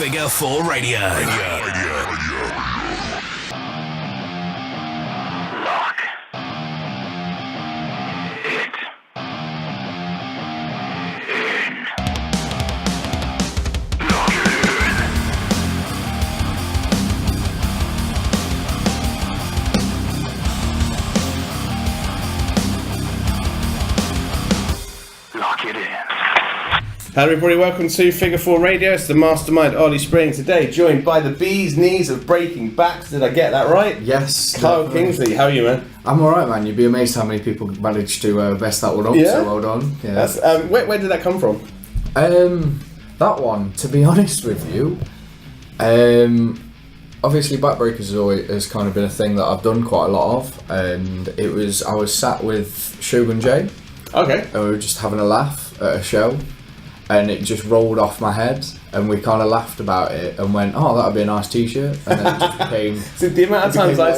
Figure 4 Radio. Hello everybody, welcome to Figure 4 Radio. It's the Mastermind, Ollie Spring. Today joined by the bee's knees of breaking backs. Did I get that right? Yes. Kyle Kingsley, how are you, man? I'm alright, man. You'd be amazed how many people managed to mess that one up, so well done. Yeah. That's, where did that come from? That one, to be honest with you, obviously backbreakers has kind of been a thing that I've done quite a lot of, and I was sat with Shogun J. Okay. And we were just having a laugh at a show. And it just rolled off my head, and we kind of laughed about it and went, "Oh, that'd be a nice T-shirt." And then it just became. So the amount of times I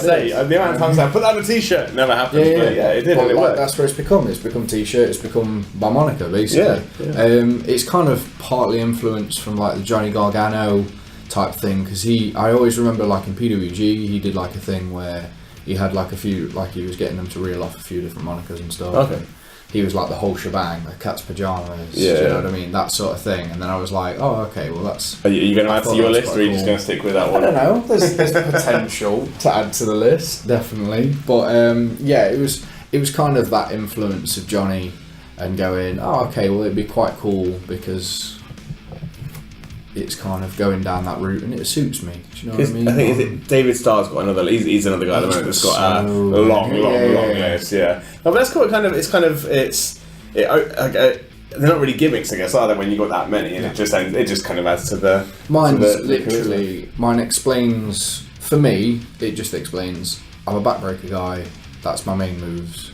put that on a T-shirt never happens. Yeah, but it did. But It worked. that's where it's become. It's become T-shirt. It's become my moniker, basically. Yeah. It's kind of partly influenced from like the Johnny Gargano type thing, because I always remember like in PWG he did like a thing where he had like a few, like he was getting them to reel off a few different monikers and stuff. Okay. He was like the whole shebang, the cat's pajamas, yeah. Do you know what I mean? That sort of thing. And then I was like, oh, okay, well that's... Are you going to add to your list, or are you just going to stick with that one? I don't know, there's potential to add to the list, definitely. But yeah, it was kind of that influence of Johnny and going, oh, okay, well it'd be quite cool because it's kind of going down that route and it suits me. Do you know what I mean? I think David Starr's got another. He's another guy at the moment that's got a long list. Yeah, no, but that's cool. They're not really gimmicks, I guess, are they? When you got that many, and it just kind of adds to the. Mine explains for me. It just explains. I'm a backbreaker guy. That's my main moves.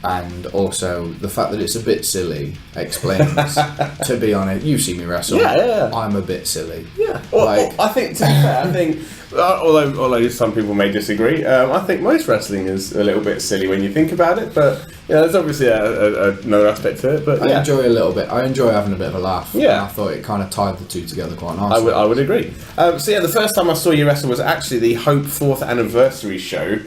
And also the fact that it's a bit silly explains. To be honest, you see me wrestle. Yeah. I'm a bit silly. Yeah. I think, to be fair, although some people may disagree, I think most wrestling is a little bit silly when you think about it. But there's obviously another aspect to it. But I enjoy a little bit. I enjoy having a bit of a laugh. Yeah. And I thought it kind of tied the two together quite nicely. I would agree. The first time I saw you wrestle was actually the Hope 4th anniversary show.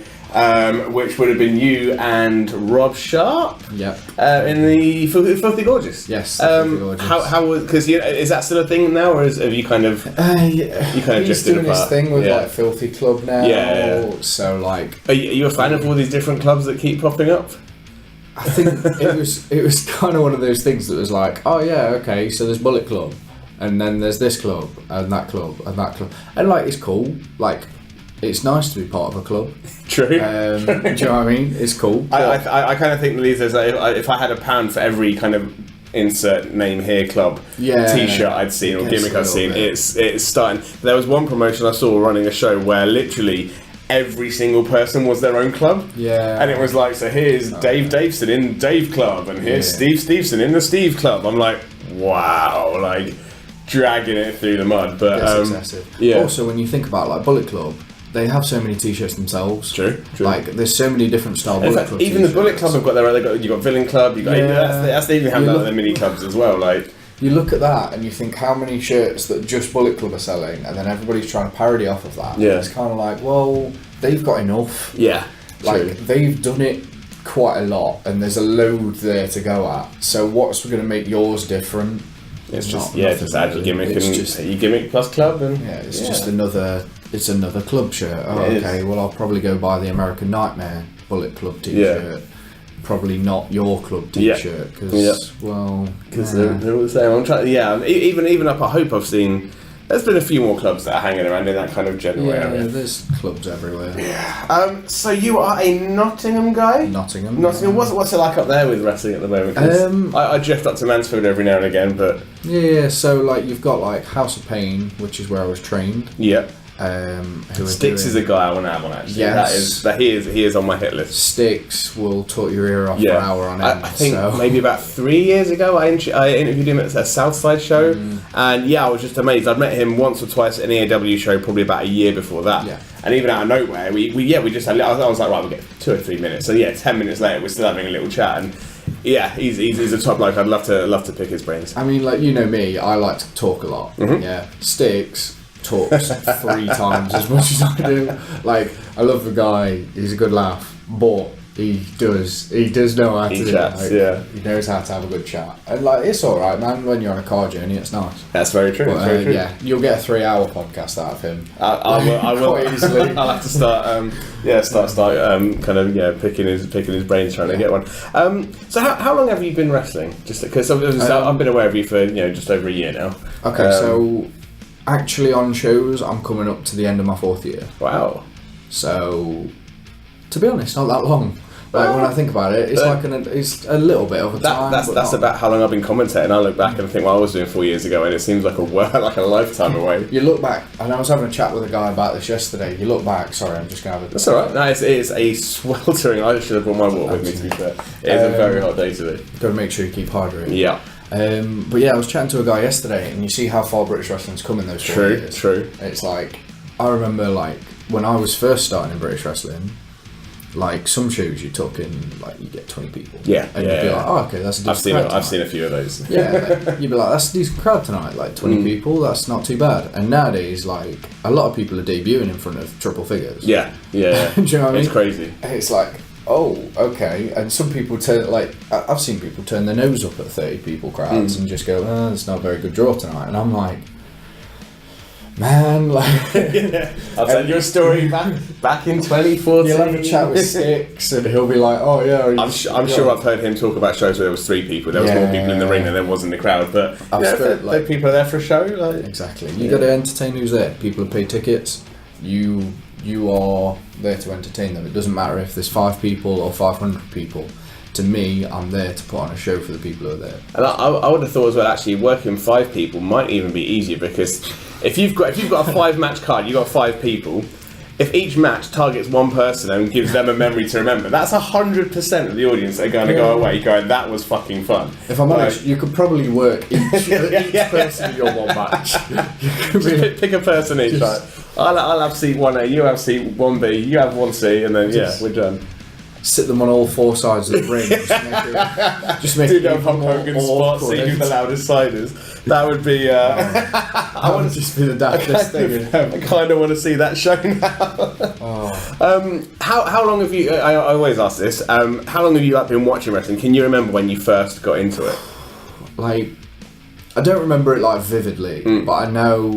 Which would have been you and Rob Sharp. Yep. In the Filthy Gorgeous. Yes. Filthy Gorgeous. How because is that still a thing now, or have you kind of he's doing his thing with like Filthy Club now. Yeah. So like, are you a fan of all these different clubs that keep popping up? I think it was kind of one of those things that was like, oh yeah, okay, so there's Bullet Club, and then there's this club and that club and that club, and like it's cool, like. It's nice to be part of a club. True. Do you know what I mean? It's cool. I kind of think that if I had £1 for every kind of insert name here club T-shirt I'd seen or gimmick I'd seen, it's starting. There was one promotion I saw running a show where literally every single person was their own club. Yeah. And it was like, so here's Dave Davison in Dave Club, and here's Steve Stevenson in the Steve Club. I'm like, wow, like dragging it through the mud. But it's excessive. Yeah. Also, when you think about like Bullet Club, they have so many T-shirts themselves. True. Like, there's so many different style Bullet Club even T-shirts. the Bullet Club have got you got Villain Club, you got they even have their mini clubs as well. Like, you look at that and you think how many shirts that just Bullet Club are selling, and then everybody's trying to parody off of that. Yeah. It's kind of like, well, they've got enough. Yeah. Like, true. They've done it quite a lot, and there's a load there to go at. So what's going to make yours different? It's just add your gimmick your gimmick plus club, and it's just another. It's another club shirt. Oh, okay. Well, I'll probably go buy the American Nightmare Bullet Club T-shirt. Yeah. Probably not your club T-shirt because they're all the same. I'm trying. Yeah, even up at Hope, I've seen. There's been a few more clubs that are hanging around in that kind of general area. Yeah, there's clubs everywhere. Yeah. So you are a Nottingham guy? Nottingham. What's it like up there with wrestling at the moment? I drift up to Mansfield every now and again, but... Yeah, so like you've got like House of Pain, which is where I was trained. Yeah. Styx is a guy I want to have on actually. Yes. He is on my hit list. Styx will talk your ear off for an hour on end. I think maybe about 3 years ago I interviewed him at a Southside show, and I was just amazed. I'd met him once or twice at an EAW show probably about a year before that. Yeah. And even out of nowhere, we just had. I was like, right, we'll get 2 or 3 minutes. So 10 minutes later, we're still having a little chat, and Yeah, he's a top bloke. I'd love to pick his brains. I mean, like, you know me, I like to talk a lot. Mm-hmm. Yeah, Sticks talks 3 times as much as I do. Like, I love the guy. He's a good laugh, but he does know how to do chats, it. Like, yeah. He knows how to have a good chat, and like, it's all right, man. When you're on a car journey, it's nice. That's very true. But, very true. Yeah, you'll get a 3-hour podcast out of him. I will. Quite easily. I'll have to start. Kind of picking his brains, trying to get one. So how long have you been wrestling? Just because I've been aware of you for just over a year now. Okay, so actually on shows, I'm coming up to the end of my 4th year. Wow. So, to be honest, not that long. Like, when I think about it, it's it's a little bit of a time. That's about how long I've been commentating. I look back and think, well, I was doing 4 years ago, and it seems like a lifetime away. You look back, and I was having a chat with a guy about this yesterday. You look back. Sorry, I'm just gonna have a. That's all right. No, it's a sweltering. I should have brought my water with me. To be fair, it is a very hot day today. Got to make sure you keep hydrated. Yeah. But yeah, I was chatting to a guy yesterday, and you see how far British wrestling's come in those 4 years. True. It's like, I remember, like, when I was first starting in British wrestling, like, some shows you're talking, like, you get 20 people. Yeah. And you'd be like, oh, okay, that's a decent crowd. I've seen a few of those. Yeah, like, you'd be like, that's a decent crowd tonight, like 20 people, that's not too bad. And nowadays, like, a lot of people are debuting in front of triple figures. Yeah. Do you know what I mean? It's crazy. And it's like, oh, okay. And some people turn, like, I've seen people turn their nose up at 30 people crowds and just go, oh, it's not a very good draw tonight. And I'm like, man, like... I'll tell you a story back in 2014. You'll have a chat with Sticks and he'll be like, oh, yeah. I'm sure I've heard him talk about shows where there was 3 people. There was more people in the ring than there was in the crowd. But if people are there for a show... Like, exactly. You got to entertain who's there. People have paid tickets. You are there to entertain them. It doesn't matter if there's 5 people or 500 people. To me, I'm there to put on a show for the people who are there. And I would have thought as well, actually, working 5 people might even be easier, because if you've got a 5-match card, you've got 5 people. If each match targets one person and gives them a memory to remember, that's 100% of the audience that are going to go away going, that was fucking fun. If I'm honest, you could probably work each person in your one match. Pick a person each. Like, I'll have seat 1A, you have seat 1B, you have 1C, and then we're done. Sit them on all 4 sides of the ring. Just make it do Hulk Hogan spot, see who the loudest side is. That would be. I want to just be the daftest thing. I kind of want to see that show now. How long have you? I always ask this. How long have you been watching wrestling? Can you remember when you first got into it? Like, I don't remember it like vividly, but I know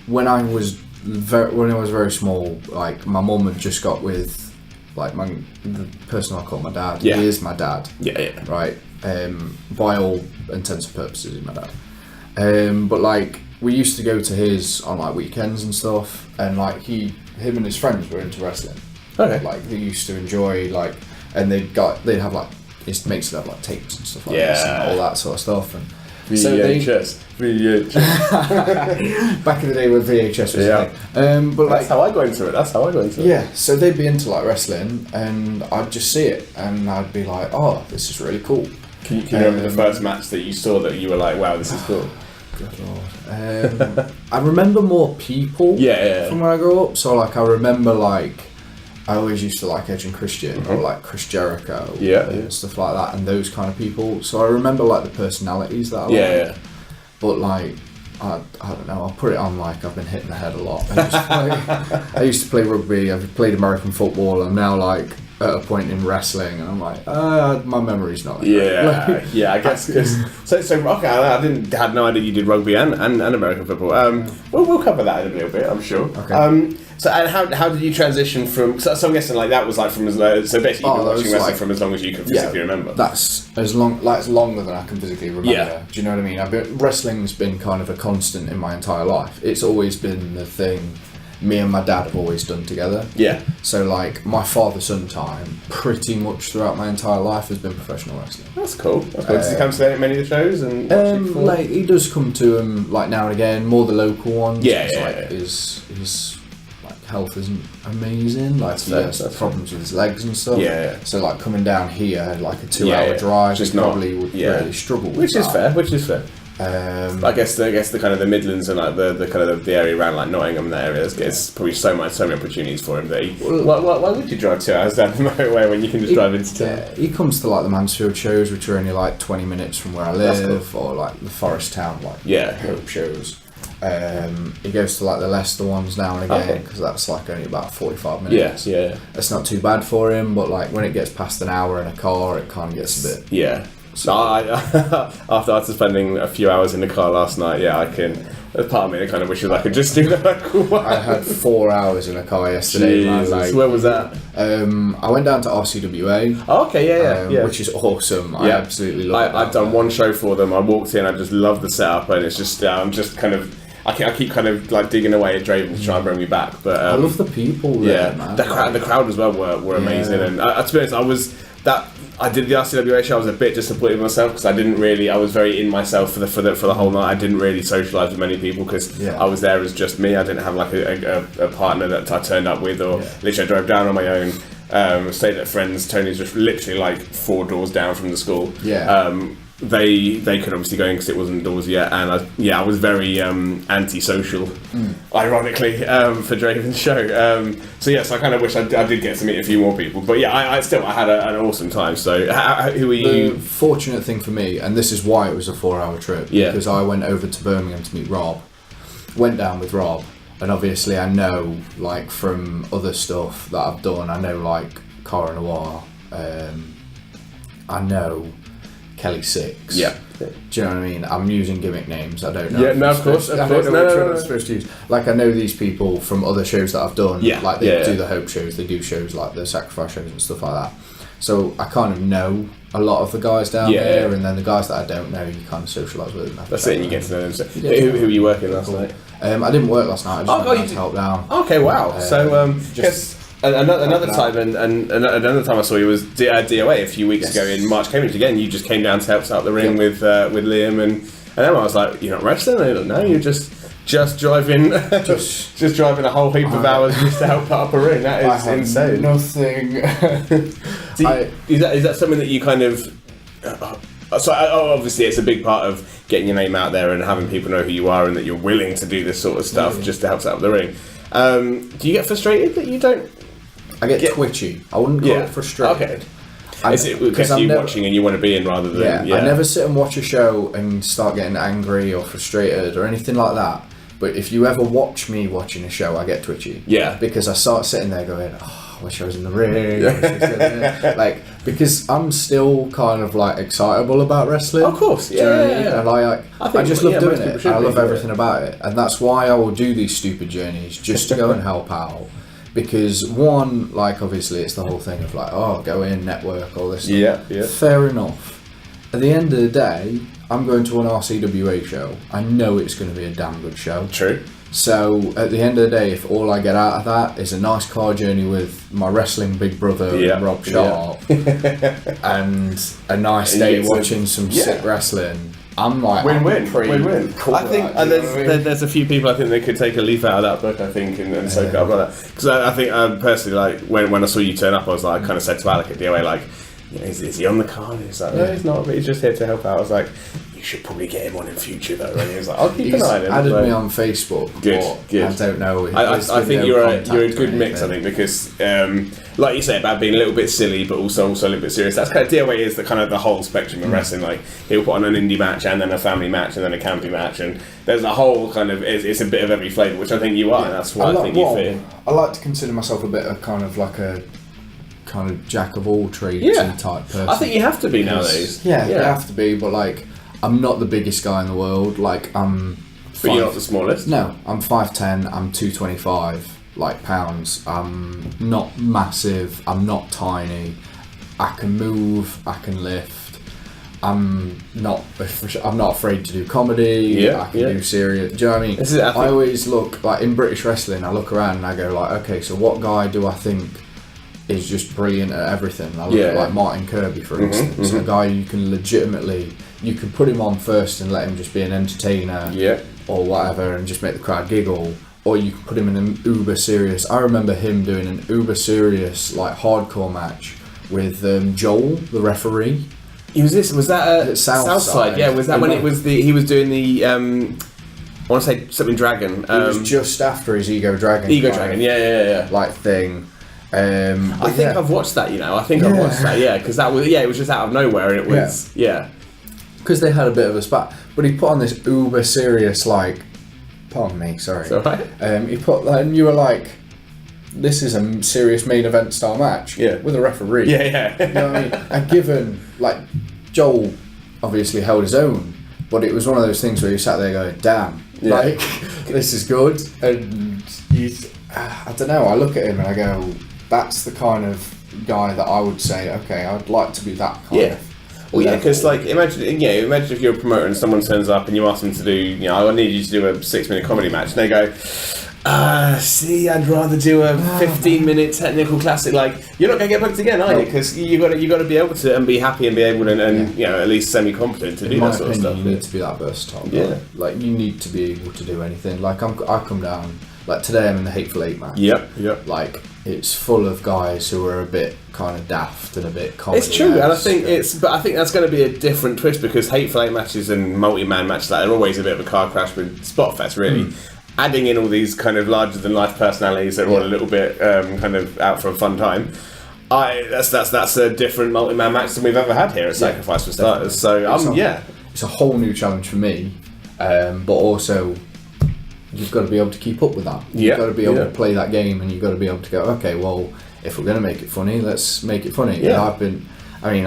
when I was very small. Like, my mum had just got with. Like, the person I call my dad, he is my dad. Yeah. Right? By all intents and purposes, he's my dad. But, like, we used to go to his on, like, weekends and stuff, and, like, him and his friends were into wrestling. Okay. Like, they used to enjoy, like, and they'd have, like, his mates would have, like, tapes and stuff like this and all that sort of stuff. And VHS. Back in the day when VHS was a thing. But that's how I got into it. Yeah, so they'd be into, like, wrestling, and I'd just see it, and I'd be like, oh, this is really cool. Can you remember the first match that you saw that you were like, wow, this is cool? Good lord. I remember more people from when I grew up. So, like, I remember, like, I always used to like Edge and Christian, or like Chris Jericho, and stuff like that, and those kind of people. So I remember, like, the personalities that I liked. But, like, I don't know, I'll put it on like I've been hit in the head a lot. I used to play rugby, I've played American football, I'm now, like, at a point in wrestling, and I'm like, my memory's not that great. I guess, because so okay, I had no idea you did rugby and American football. We'll cover that in a little bit, I'm sure. Okay. So, and how did you transition from? So I'm guessing, like, that was like from so basically you've been watching wrestling from as long as you can physically remember. That's as long, like, it's longer than I can physically remember. Yeah. Do you know what I mean? Wrestling's been kind of a constant in my entire life. It's always been the thing me and my dad have always done together. Yeah. So, like, my father-son time, pretty much throughout my entire life, has been professional wrestling. That's cool. Does he come to many of the shows and watch it before? Like, he does come to them, like, now and again, more the local ones. His health isn't amazing. Like, he has problems with his legs and stuff. Yeah. So, like, coming down here, like a 2-hour drive, just he probably would really struggle with Which is fair. I guess the kind of the Midlands and like the kind of the area around like Nottingham and that area, it's probably so many opportunities for him that why would you drive 2 hours down the motorway when you can just drive into town? Yeah, he comes to like the Mansfield shows, which are only like 20 minutes from where I live, or like the Forest Town Hope shows. He goes to like the Leicester ones now and again because that's like only about 45 minutes. Yeah. It's not too bad for him, but like when it gets past an hour in a car, it kind of gets a bit. Yeah. So after spending a few hours in the car last night, I can. There's part of me that kind of wishes I could just do the local one. I had 4 hours in a car yesterday. Jesus, where was that? I went down to RCWA. Oh, okay, yeah. Which is awesome. I absolutely love it. I've done one show for them. I walked in. I just love the setup, and it's just I'm just kind of. I keep kind of like digging away at Draven to try and bring me back, but I love the people there, man. The crowd as well were amazing, and to be honest, I did the RCWA show. I was a bit disappointed with myself because I was very in myself for the whole night. I didn't really socialise with many people because I was there as just me. I didn't have like a partner that I turned up with, or literally I drove down on my own. Stayed at friends. Tony's just literally like 4 doors down from the school. They could obviously go in because it wasn't doors yet, and I was very anti-social, ironically, for Draven's show. So I kind of wish I did get to meet a few more people. But I had an awesome time. So who are you? The fortunate thing for me, and this is why it was a 4-hour trip, because I went over to Birmingham to meet Rob. Went down with Rob, and obviously I know like from other stuff that I've done. I know like Cara Noir. I know Kelly Six. Yeah. Do you know what I mean? I'm using gimmick names. I don't know. Yeah, no, of course. I don't know which one I'm supposed to use. Like, I know these people from other shows that I've done. Yeah. Like, they do the Hope shows, they do shows like the Sacrifice shows and stuff like that. So, I kind of know a lot of the guys down there, and then the guys that I don't know, you kind of socialise with them. That's it, and you get to know them. So, who were you working last night? I didn't work last night, I just went to help down. Okay, wow. Another time, and another time I saw you was DOA a few weeks ago in March Cambridge. Again, you just came down to help out the ring with Liam and Emma. I was like, "You're not wrestling?" They don't know. You're just driving, just driving a whole heap of hours just to help put up a ring. That is insane. Nothing. Is that something that you kind of? So obviously, it's a big part of getting your name out there and having people know who you are and that you're willing to do this sort of stuff just to help out with the ring. Do you get frustrated that you don't? I get twitchy. I wouldn't call it frustrated. Okay. Is it because you're watching and you want to be in rather than... I never sit and watch a show and start getting angry or frustrated or anything like that. But if you ever watch me watching a show, I get twitchy. Yeah. Because I start sitting there going, I wish I was in the ring. Like, because I'm still kind of like excitable about wrestling. Of course, yeah. And I just love doing it. And I love everything about it. And that's why I will do these stupid journeys, just to go and help out. Because one, like obviously it's the whole thing of like, go in, network, all this stuff. Yeah. Fair enough. At the end of the day, I'm going to an RCWA show. I know it's going to be a damn good show. True. So at the end of the day, if all I get out of that is a nice car journey with my wrestling big brother Rob Sharp and a nice day watching some sick wrestling, I'm like win-win. Cool. I think, and there's a few people I think they could take a leaf out of that book. I think and soak it up like that, because I think personally, like when I saw you turn up, I was like, I kind of said to Alec at DOA, like, is he on the card? He's like, no, he's not, but he's just here to help out. I was like, you should probably get him on in future though. And he was like, I'll keep an eye on him. Added me on Facebook. Good. I don't know. I think you're a good mix. I think because, like you say, about being a little bit silly, but also a little bit serious. That's kind of DOA is the kind of the whole spectrum of wrestling. Like he'll put on an indie match and then a family match and then a campy match, and there's a whole kind of it's a bit of every flavour, which I think you are. And that's why I think you fit in. I like to consider myself a bit of kind of like a kind of jack of all trades type person. I think you have to be nowadays. Yeah, you have to be, but like I'm not the biggest guy in the world. Like but you're not the smallest. No, I'm 5'10", I'm 225 like pounds. I'm not massive, I'm not tiny. I can move, I can lift. I'm not afraid to do comedy. I can do serious. Do you know what I mean? I always look like in British wrestling. I look around and I go like, okay, so what guy do I think is just brilliant at everything? I look at like Martin Kirby, for instance, a guy you can legitimately, you can put him on first and let him just be an entertainer or whatever and just make the crowd giggle, or you can put him in an uber serious. I remember him doing an uber serious like hardcore match with Joel, the referee. Was that Southside? Yeah, was that when it was he was doing the I want to say something dragon. It was just after his Ego Dragon. Dragon, yeah. Like thing. I think I've watched that. I've watched that. Yeah, because that was it was just out of nowhere, and it was Because they had a bit of a spat, but he put on this uber serious pardon me, sorry. It's alright. He put and you were like, this is a serious main event style match. With a referee. Yeah. You know what I mean? And given Joel obviously held his own, but it was one of those things where you sat there going, damn. This is good, and I don't know. I look at him and I go, "That's the kind of guy that I would say, okay, I'd like to be that kind of." Well, because imagine if you're a promoter and someone turns up and you ask them to do, I need you to do a 6-minute comedy match, and they go, I'd rather do a 15-minute technical classic. You're not going to get booked again, are you? Because you got to be able to and be happy and be able to and at least semi-competent to do that sort of stuff. You need to be that versatile. Yeah. You need to be able to do anything. I come down. Today I'm in the Hateful Eight match. Yep. It's full of guys who are a bit kind of daft and a bit comedy. It's true, and I think that's going to be a different twist because Hateful Eight matches and multi-man matches are always a bit of a car crash with Spotfest, really. Adding in all these kind of larger-than-life personalities that are all a little bit kind of out for a fun time. That's a different multi-man match than we've ever had here at Sacrifice for starters. So it's a whole new challenge for me, but also you've got to be able to keep up with that. You've got to be able to play that game, and you've got to be able to go, okay, well, if we're going to make it funny, let's make it funny. Yeah. And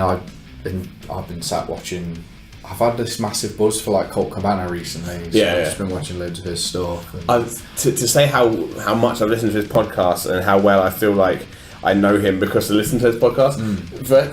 I've been sat watching. I've had this massive buzz for Colt Cabana recently. I've just been watching loads of his stuff. To say how much I've listened to his podcast and how well I feel like I know him because I listen to his podcast.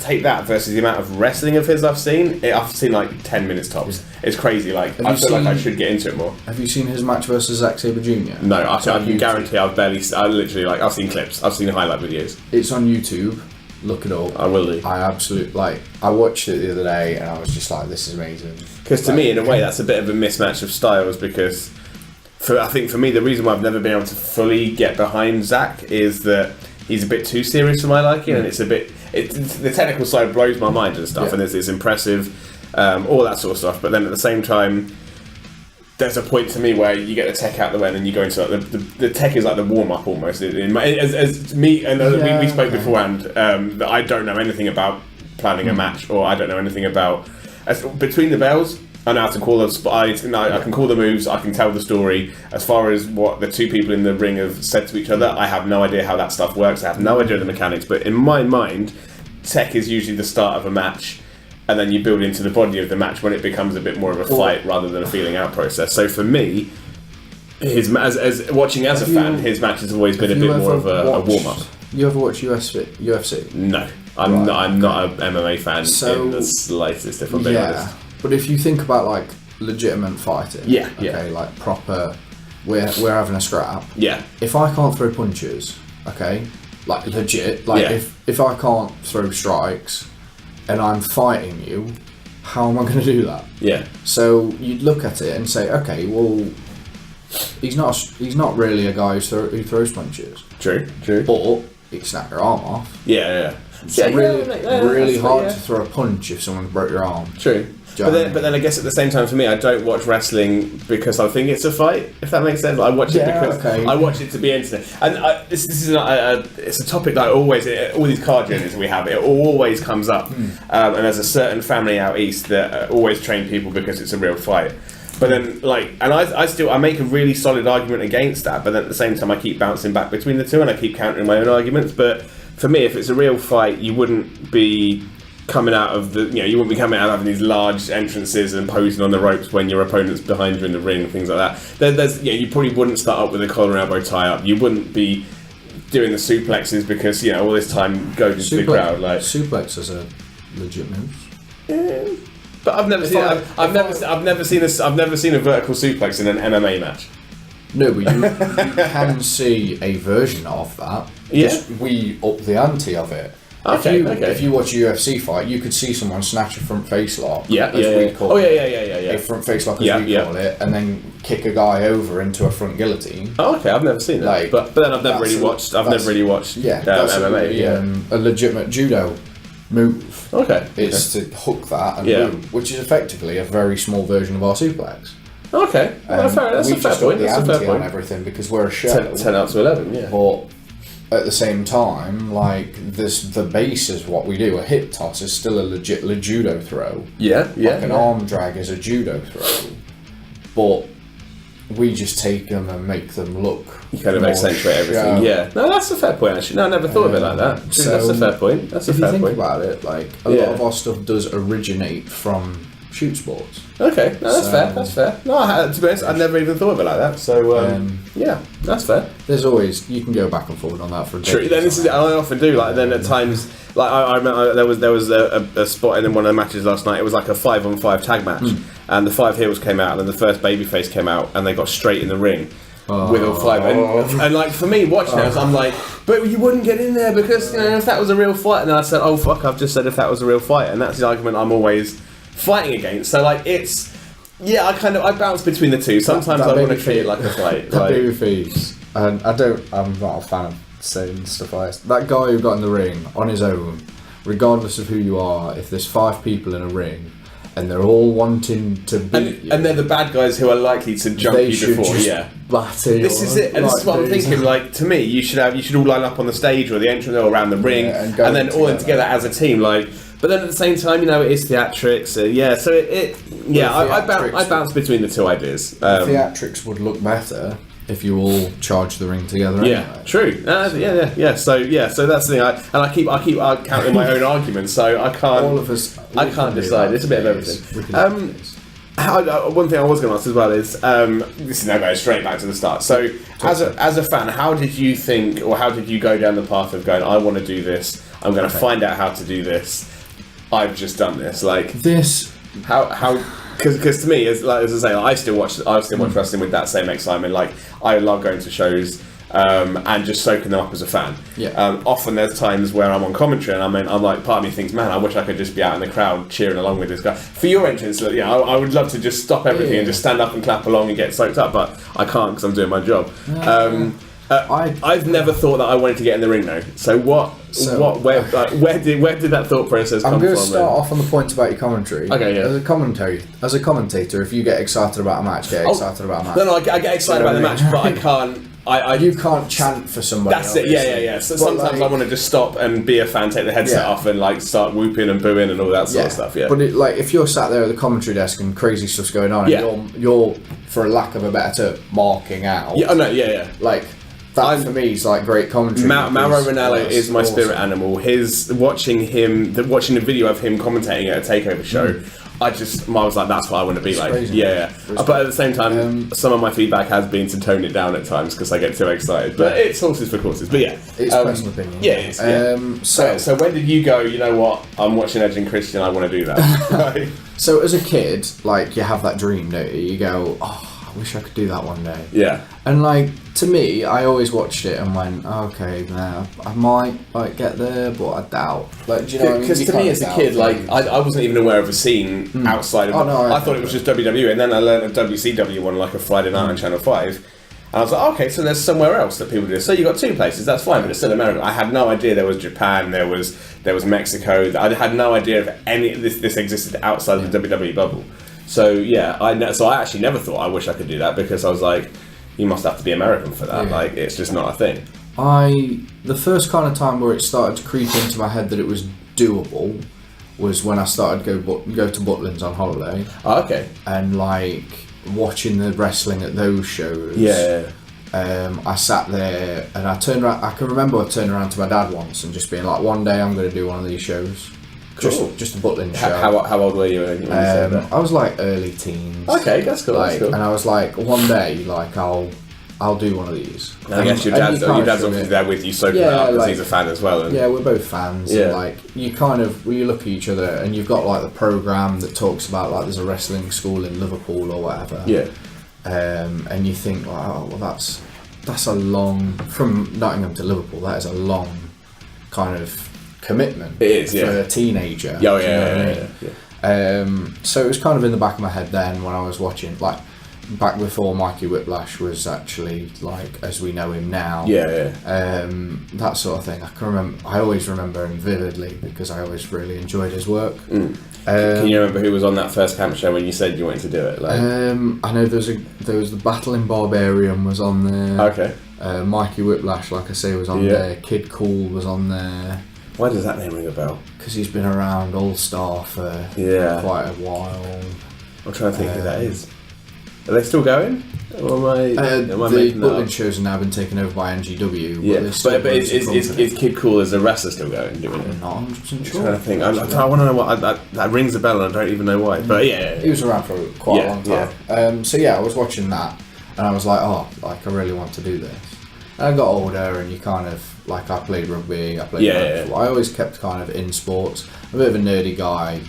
Take that versus the amount of wrestling of his I've seen 10 minutes tops. It's crazy. I feel like I should get into it more. Have you seen his match versus Zack Sabre Jr.? No, I can guarantee I've seen clips. I've seen highlight videos. It's on YouTube. Look it up. I will do. I absolutely I watched it the other day and I was just like, this is amazing. Because to me, in a way, that's a bit of a mismatch of styles. Because I think for me, the reason why I've never been able to fully get behind Zach is that he's a bit too serious for my liking, and it's a bit. The technical side blows my mind and stuff, and it's impressive, all that sort of stuff. But then at the same time, there's a point to me where you get the tech out the way and then you go into the tech is like the warm up almost. As me and we spoke beforehand that I don't know anything about planning a match, or I don't know anything about between the bells. I know how to call those. I can call the moves. I can tell the story. As far as what the two people in the ring have said to each other, I have no idea how that stuff works. I have no idea of the mechanics. But in my mind, tech is usually the start of a match. And then you build into the body of the match when it becomes a bit more of a fight rather than a feeling out process. So for me, as watching as a fan, his match has always been a bit more of a warm up. You ever watch UFC? No, I'm not an MMA fan in the slightest. If I'm being honest. But if you think about legitimate fighting, proper, we're having a scrap. Yeah. If I can't throw punches, legit, if I can't throw strikes. And I'm fighting you, how am I going to do that? Yeah. So you'd look at it and say, okay, well, he's not really a guy who throws punches. True. But he can snap your arm off. Yeah. It's really hard to throw a punch if someone broke your arm. True. But then I guess at the same time for me, I don't watch wrestling because I think it's a fight. If that makes sense, I watch it because I watch it to be entertained. And this is it's a topic that all these car journeys we have, it always comes up. And there's a certain family out east that always train people because it's a real fight. But then I make a really solid argument against that. But then at the same time, I keep bouncing back between the two and I keep countering my own arguments. But for me, if it's a real fight, you wouldn't be coming out of you wouldn't be coming out having these large entrances and posing on the ropes when your opponent's behind you in the ring and things like that. You probably wouldn't start up with a collar and elbow tie up. You wouldn't be doing the suplexes because all this time goes into the crowd. Suplexes are legit moves. But I've never seen a vertical suplex in an MMA match. No, but you can see a version of that. Yeah. Just we up the ante of it. If you watch a UFC fight, you could see someone snatch a front face lock. A front face lock as we call it, and then kick a guy over into a front guillotine. Oh, okay, I've never seen that. But then I've never really watched MMA. A legitimate judo move. Okay. It's to hook that and move, which is effectively a very small version of our suplex. Okay. That's a fair point. That's a fair point. On everything because we're a show. 10 out to 11, yeah. But at the same time, like the base is what we do. A hip toss is still a legit judo throw. Yeah. Like an arm drag is a judo throw. But we just take them and make them look. You kind of accentuate everything. Yeah. No, that's a fair point actually. No, I never thought of it like that. So that's a fair point. That's a fair point. If you think about it, like a lot of our stuff does originate from shoot sports. Okay, no, that's fair. That's fair. No, to be honest, I'd never even thought of it like that. So yeah, that's fair. There's always you can go back and forward on that for a true. Then this is I often do like then at times like I remember there was a spot in one of the matches last night. It was like a 5-on-5 tag match, and the 5 heels came out, and then the first babyface came out, and they got straight in the ring. With all 5 and like for me watching it I'm like, but you wouldn't get in there because if that was a real fight. And then I said, oh fuck, I've just said if that was a real fight, and that's the argument I'm always fighting against. So like it's I bounce between the two. Sometimes I want to treat it like a fight. That babyface, and I'm not a fan of saying stuff like that. That guy who got in the ring on his own, regardless of who you are, if there's 5 people in a ring and they're all wanting to beat you, and they're the bad guys who are likely to jump you before. This is it, and this is what I'm thinking. Like to me, you should all line up on the stage or the entrance or around the ring, and then all in together as a team. Like, but then at the same time, it is theatrics. So I bounce between the two ideas. Theatrics would look better if you all charge the ring together. Anyway. True. So that's the thing. I keep counting my own arguments. So I can't. All of us. I can't decide. It's a bit of everything. One thing I was going to ask as well is this is now going straight back to the start. So as a fan, how did you think, or how did you go down the path of going, I want to do this. I'm going to find out how to do this. I've just done this. Like this. How? Because to me, as I say, I still watch wrestling with that same excitement. Like I love going to shows and just soaking them up as a fan. Often there's times where I'm on commentary and I'm like, part of me thinks, man, I wish I could just be out in the crowd cheering along with this guy. For your entrance, I would love to just stop everything and just stand up and clap along and get soaked up, but I can't because I'm doing my job. I've never thought that I wanted to get in the ring though. So where did that thought process come from? I'm going to start off on the point about your commentary. Okay, yeah. As a commentator, if you get excited about a match, excited about a match. No, I get excited about the match, but I can't. You can't chant for somebody. That's it. Yeah. So sometimes I want to just stop and be a fan, take the headset off, and like start whooping and booing and all that sort of stuff. Yeah. But if you're sat there at the commentary desk and crazy stuff's going on, and you're for a lack of a better term, marking out. Yeah. Like. That for me is like great commentary. Mauro Ranallo is my spirit animal. Watching the video of him commentating at a takeover show, I was like, that's what I want to be like. Crazy. Yeah. But at the same time, some of my feedback has been to tone it down at times because I get too excited. But it's horses for courses. But it's personal opinion. Yeah, it is. So when did you go, you know what, I'm watching Edge and Christian, I want to do that? So as a kid, like you have that dream, don't you? You go, I wish I could do that one day. Yeah. And like to me, I always watched it and went, okay, now I might like get there, but I doubt. Like, do you know what I mean? Because to me as a kid, like I wasn't even aware of a scene outside of. I thought it was just WWE, and then I learned of WCW on like a Friday night on Channel 5. And I was like, okay, so there's somewhere else that people do. So you got 2 places, that's fine, but it's still America. I had no idea there was Japan, there was Mexico. I had no idea if any this existed outside of the WWE bubble. So I actually never thought I wish I could do that because I was like, you must have to be American for that. Like it's just not a thing. The first kind of time where it started to creep into my head that it was doable was when I started go to Butlins on holiday. Oh, okay. And like watching the wrestling at those shows. Yeah. I sat there and I turned around. I can remember I turned around to my dad once and just being like, one day I'm going to do one of these shows. Cool. Just a Butlin show. How old were you when you said that? I was like early teens. Okay, that's cool. And I was like, one day, like I'll do one of these. I guess your dad's obviously there with you, soaking it up because he's a fan as well. Yeah, we're both fans. Yeah. And like you look at each other and you've got like the program that talks about like there's a wrestling school in Liverpool or whatever. Yeah. And you think, well, that's a long from Nottingham to Liverpool. That is a long kind of commitment. It is, for a teenager. Yeah. So it was kind of in the back of my head then when I was watching. Like back before Mikey Whiplash was actually like as we know him now. That sort of thing. I always remember him vividly because I always really enjoyed his work. Can you remember who was on that first camp show when you said you wanted to do it? Like, I know there was the Battling Barbarian was on there. Okay. Mikey Whiplash, like I say, was on there. Kid Cool was on there. Why does that name ring a bell? Because he's been around All Star for quite a while. I'm trying to think who that is. Are they still going? Or the Brooklyn shows have now been taken over by NGW. But is Kid Cool as a wrestler still going? Doing it? Not 100% sure. I'm trying to think. I want to know what that rings a bell, and I don't even know why. But he was around for quite a long time. I was watching that, and I was like, I really want to do this. And I got older, and you kind of like I played rugby. I played I always kept kind of in sports. I'm a bit of a nerdy guy,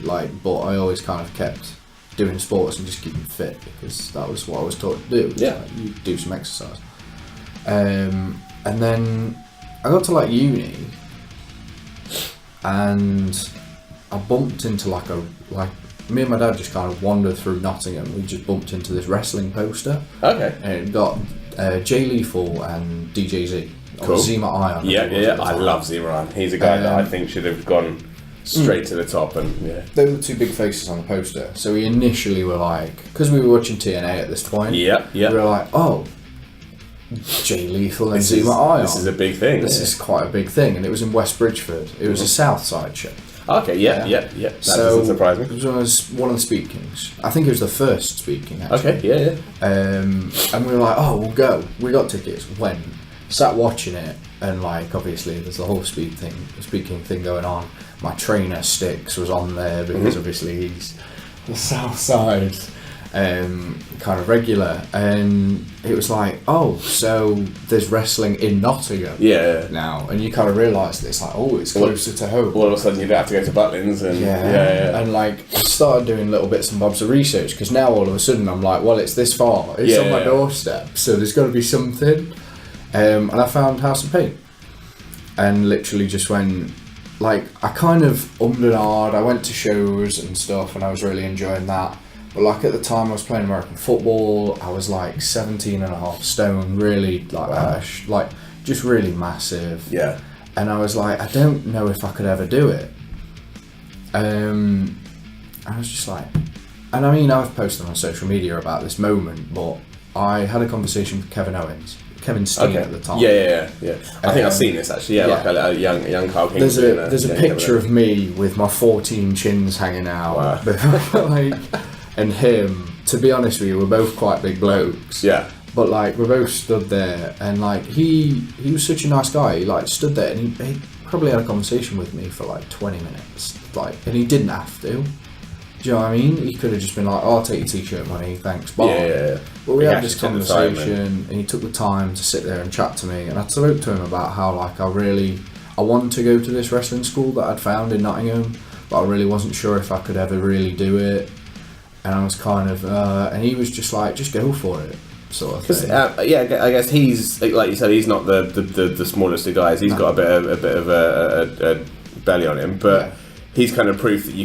but I always kind of kept doing sports and just keeping fit because that was what I was taught to do. You do some exercise. And then I got to uni and I bumped into me and my dad just kind of wandered through Nottingham. We just bumped into this wrestling poster. Okay. And it got Jay Lethal and DJ Z. Cool. Zima Ion. I love Zima Ion. He's a guy that I think should have gone straight to the top, and they were the two big faces on the poster. So we initially were like, because we were watching TNA at this point, we were like, Jay Lethal and Zima Ion. This is a big thing. This is quite a big thing, and it was in West Bridgeford. It was a South Side show. Okay, That doesn't surprise me. It was one of the speakings. I think it was the first speaking, actually. Okay, and we were like, we'll go. We got tickets. Went, sat watching it, and obviously there's the whole speaking thing going on. My trainer Styx was on there because obviously he's the South Side kind of regular, and it was like, so there's wrestling in Nottingham now, and you kind of realise that it's it's closer to home. All of a sudden you don't have to go to Butlins and and I started doing little bits and bobs of research because now all of a sudden I'm like, well, it's this far, it's on my doorstep, so there's got to be something. And I found House of Pain and literally just went, I kind of ummed and ahed. I went to shows and stuff and I was really enjoying that. But at the time I was playing American football, I was 17 and a half stone, really just really massive. Yeah. And I was like, I don't know if I could ever do it. I was just like, and I mean, I've posted on social media about this moment, but I had a conversation with Kevin Steen at the time. Yeah. I think I've seen this actually. A young Carl Kingsley. There's a picture of me with my 14 chins hanging out, and him. To be honest with you, we're both quite big blokes. Yeah. But we're both stood there, and he was such a nice guy. He stood there, and he probably had a conversation with me for 20 minutes. And he didn't have to. Do you know what I mean? He could have just been like, I'll take your t-shirt money, thanks, bye. Yeah. But we had this conversation, and he took the time to sit there and chat to me, and I spoke to him about how I wanted to go to this wrestling school that I'd found in Nottingham, but I really wasn't sure if I could ever really do it. And I was kind of, and he was just like, just go for it, sort of thing. I guess he's, like you said, he's not the smallest of guys. He's got a bit of a belly on him, but he's kind of proof that you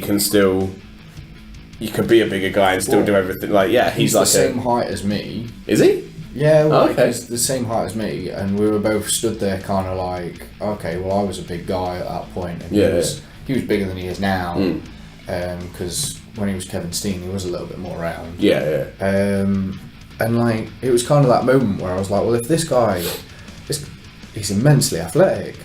could be a bigger guy and still do everything. He's the same height as me. Is he? Yeah, he's the same height as me, and we were both stood there kind of okay, well, I was a big guy at that point, and he was bigger than he is now, because when he was Kevin Steen, he was a little bit more round. And it was kind of that moment where I was like, well, if this guy, he's immensely athletic,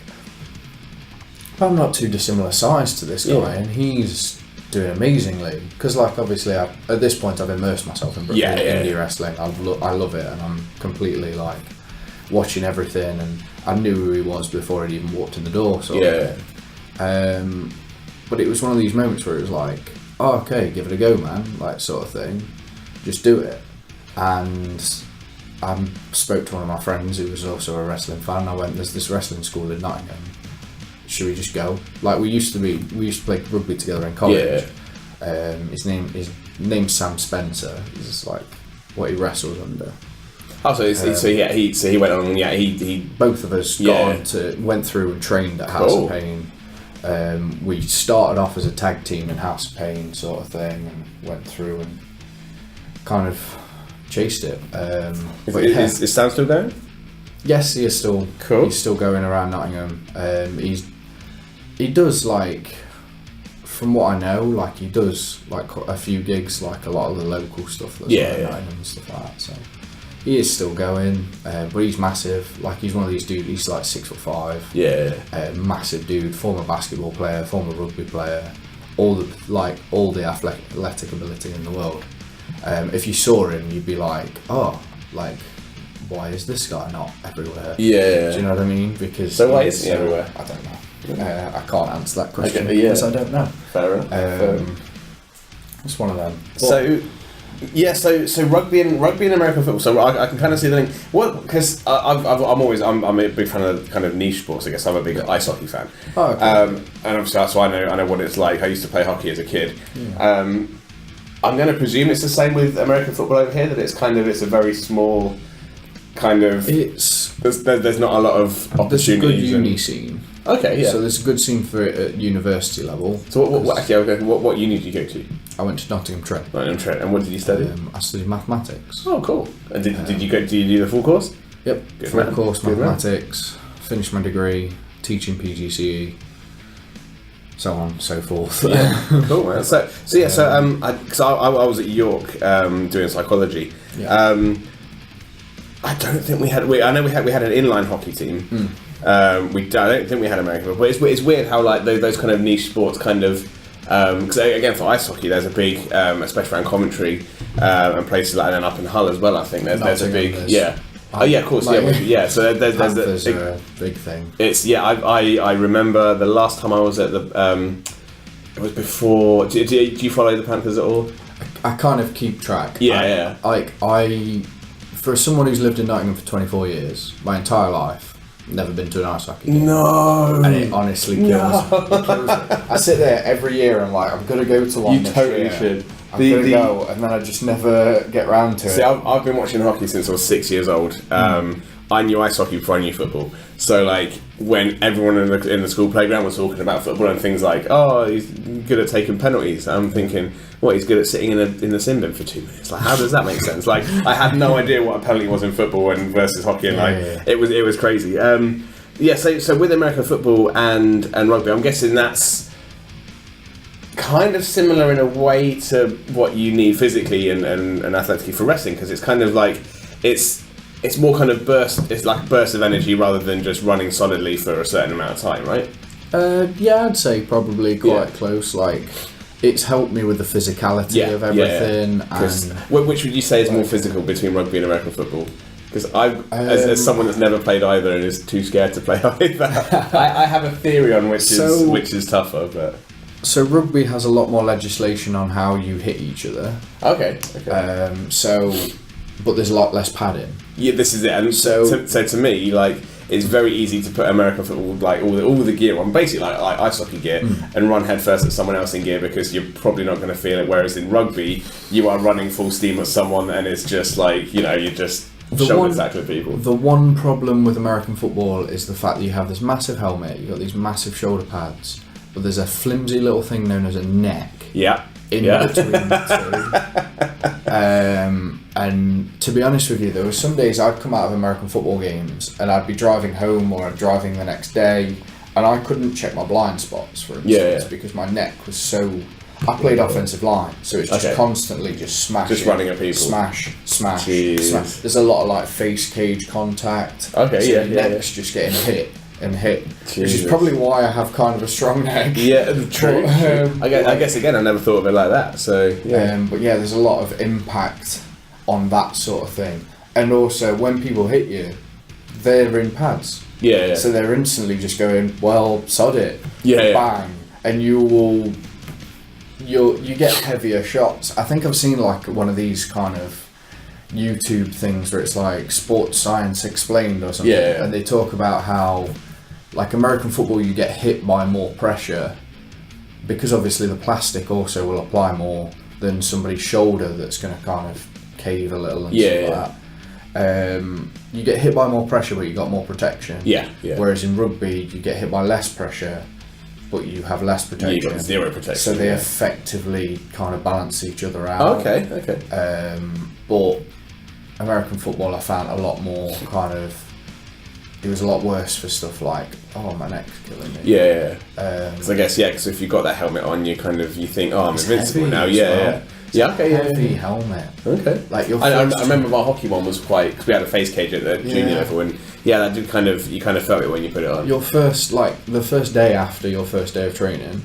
but I'm not too dissimilar size to this guy, and he's doing amazingly, because obviously at this point I've immersed myself in indie wrestling. I love it, and I'm completely watching everything, and I knew who he was before he'd even walked in the door. But it was one of these moments where it was okay, give it a go, man, sort of thing, just do it. And I spoke to one of my friends who was also a wrestling fan. I went, there's this wrestling school in Nottingham, should we just go? We used to play rugby together in college. His name's Sam Spencer. This is what he wrestles under. Oh, so he went on. He both of us went through and trained at House of Pain. We started off as a tag team in House of Pain, sort of thing, and went through and kind of chased it. Is Sam still going? Yes, he is still. Cool. He's still going around Nottingham. He does like, from what I know, like he does like a few gigs, like a lot of the local stuff that's in Nottingham and stuff like that. So he is still going, but he's massive. Like he's one of these dudes. He's like 6'5". Yeah. Massive dude. Former basketball player, former rugby player. All the athletic ability in the world. If you saw him, you'd be like, oh, like, why is this guy not everywhere? Yeah. Do you know what I mean? Because why isn't he everywhere? I don't know. I can't answer that question because I don't know. Fair enough. It's one of them. So rugby and American football. So I can kind of see the thing. What? Because I'm a big fan of kind of niche sports. I guess I'm a big ice hockey fan. Oh, okay. And obviously that's why I know what it's like. I used to play hockey as a kid. Yeah. I'm going to presume it's the same with American football over here. That it's a very small kind of. There's not a lot of opportunities. There's a good uni scene. Okay, yeah. So there's a good scene for it at university level. So what uni did you go to? I went to Nottingham Trent. And what did you study? I studied mathematics. Oh, cool. And did you do the full course? Yep. Full course mathematics. Finished my degree, teaching PGCE. So on and so forth. Yeah, cool, man. So I was at York doing psychology. Yeah. I don't think we had. I know we had an inline hockey team. I don't think we had American football, but it's weird how like those kind of niche sports kind of. Because again, for ice hockey, there's a big, especially around Coventry and places like that, and up in Hull as well. I think there's a big Oh yeah, of course, yeah. So there's a big thing. It's I remember the last time I was at the. It was before. Do you follow the Panthers at all? I kind of keep track. Yeah. For someone who's lived in Nottingham for 24 years, my entire life, never been to an ice hockey game. No. And it honestly kills me. I sit there every year and I'm like, I'm going to go to one. You totally should. I'm going to go, and then I just never get round to it. See, I've been watching hockey since I was 6 years old. I knew ice hockey before I knew football. So, like, when everyone in the school playground was talking about football and things like, oh, he's good at taking penalties, I'm thinking, what, he's good at sitting in the sin bin for 2 minutes? Like, how does that make sense? Like, I had no idea what a penalty was in football and versus hockey, and it was crazy. So with American football and rugby, I'm guessing that's kind of similar in a way to what you need physically and athletically for wrestling, because it's kind of like it's more kind of burst. It's like bursts of energy rather than just running solidly for a certain amount of time, right? I'd say probably quite close. Like, it's helped me with the physicality of everything. Which would you say is more physical between rugby and American football? Because as someone that's never played either and is too scared to play either, I have a theory on which is tougher, but. So rugby has a lot more legislation on how you hit each other. Okay. But there's a lot less padding. Yeah, this is it. And so to me, like, it's very easy to put American football, like all the gear on, basically like ice hockey gear, and run headfirst at someone else in gear, because you're probably not going to feel it. Whereas in rugby, you are running full steam at someone, and it's just like, you're just shoulders back with people. The one problem with American football is the fact that you have this massive helmet, you've got these massive shoulder pads, but there's a flimsy little thing known as a neck. Yeah. In between the two. And to be honest with you, there were some days I'd come out of American football games and I'd be driving home or driving the next day, and I couldn't check my blind spots, for instance, because my neck was so. I played offensive line, so it's just constantly just smashing. Just running at people. Smash. There's a lot of like face cage contact. Your neck's just getting hit. Which is probably why I have kind of a strong neck. Yeah, true. I guess again, I never thought of it like that. So but there's a lot of impact on that sort of thing, and also when people hit you, they're in pads. Yeah. So they're instantly just going, well, sod it. Bang, and you get heavier shots. I think I've seen like one of these kind of YouTube things where it's like sports science explained or something, and they talk about how. Like American football, you get hit by more pressure because obviously the plastic also will apply more than somebody's shoulder that's going to kind of cave a little and stuff like that. You get hit by more pressure, but you got more protection. Yeah. Whereas in rugby, you get hit by less pressure, but you have less protection. You got zero protection. So they effectively kind of balance each other out. Okay. But American football, I found a lot more kind of. It was a lot worse for stuff like, oh, my neck's killing me. Yeah. Because I guess, because if you've got that helmet on, you think, oh, I'm invincible now. Yeah. Heavy helmet. Okay. Like your I remember my hockey one was quite, because we had a face cage at the junior level, and that did you kind of felt it when you put it on. Your first, the first day after your first day of training,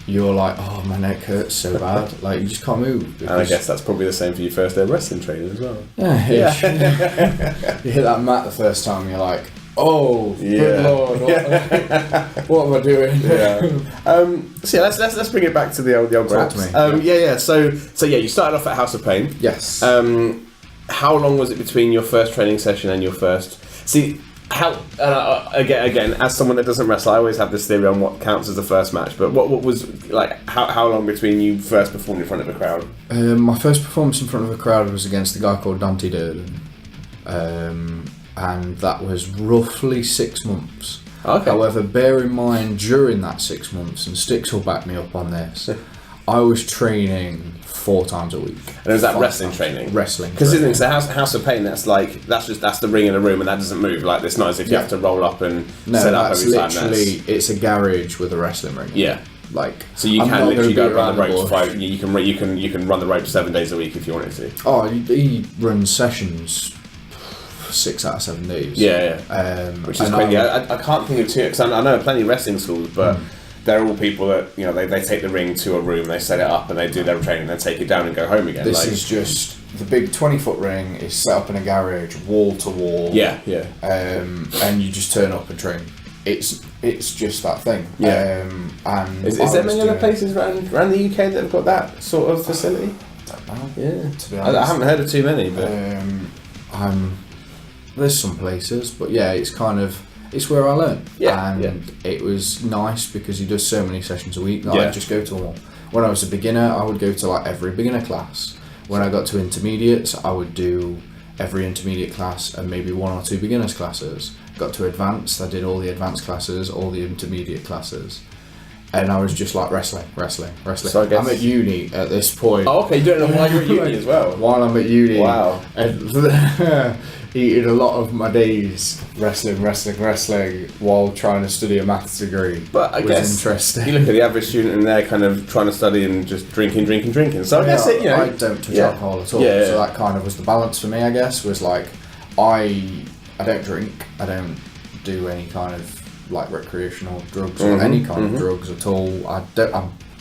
you're like, oh, my neck hurts so bad. Like, you just can't move. And I guess that's probably the same for your first day of wrestling training as well. Yeah. You hit that mat the first time, you're like, oh, good lord, what am I doing? So let's bring it back to the old graps. So you started off at House of Pain. Yes. How long was it between your first training session and your first? Again, as someone that doesn't wrestle, I always have this theory on what counts as the first match. But what was how long between you first performed in front of a crowd? My first performance in front of a crowd was against a guy called Dante Durden. And that was roughly 6 months. Okay. However, bear in mind, during that 6 months, and Styx will back me up on this, I was training 4 times a week. And was that wrestling training? Wrestling. Because isn't it the House of Pain? That's the ring in a room, and that doesn't move. Like, it's not as if you have to roll up and set up every time. It's a garage with a wrestling ring. Yeah. So you can literally go around the ropes. You can run the ropes 7 days a week if you wanted to. Oh, he runs sessions 6 out of 7 days. Which is crazy. I can't think of two, because I know plenty of wrestling schools, but they're all people that they take the ring to a room, they set it up, and they do their training, then take it down and go home again. This is just the big 20-foot ring is set up in a garage, wall to wall. And you just turn up and train. It's just that thing. And is there many other places around the UK that have got that sort of facility? I don't know. Yeah, to be honest, I haven't heard of too many, but there's some places, but it's where I learned. It was nice because he does so many sessions a week that I'd just go to them all. When I was a beginner, I would go to every beginner class. When I got to intermediates, I would do every intermediate class and maybe 1 or 2 beginners classes. Got to advanced, I did all the advanced classes, all the intermediate classes. And I was just wrestling. So I'm at uni at this point. Oh, okay, you're doing it while you're at uni as well? While I'm at uni. Wow. And eating a lot of my days wrestling while trying to study a maths degree. But I guess interesting. You look at the average student and they're kind of trying to study and just drinking. So I guess I don't touch alcohol at all. So that kind of was the balance for me, I guess, was I don't drink, I don't do any kind of recreational drugs or any kind of drugs at all.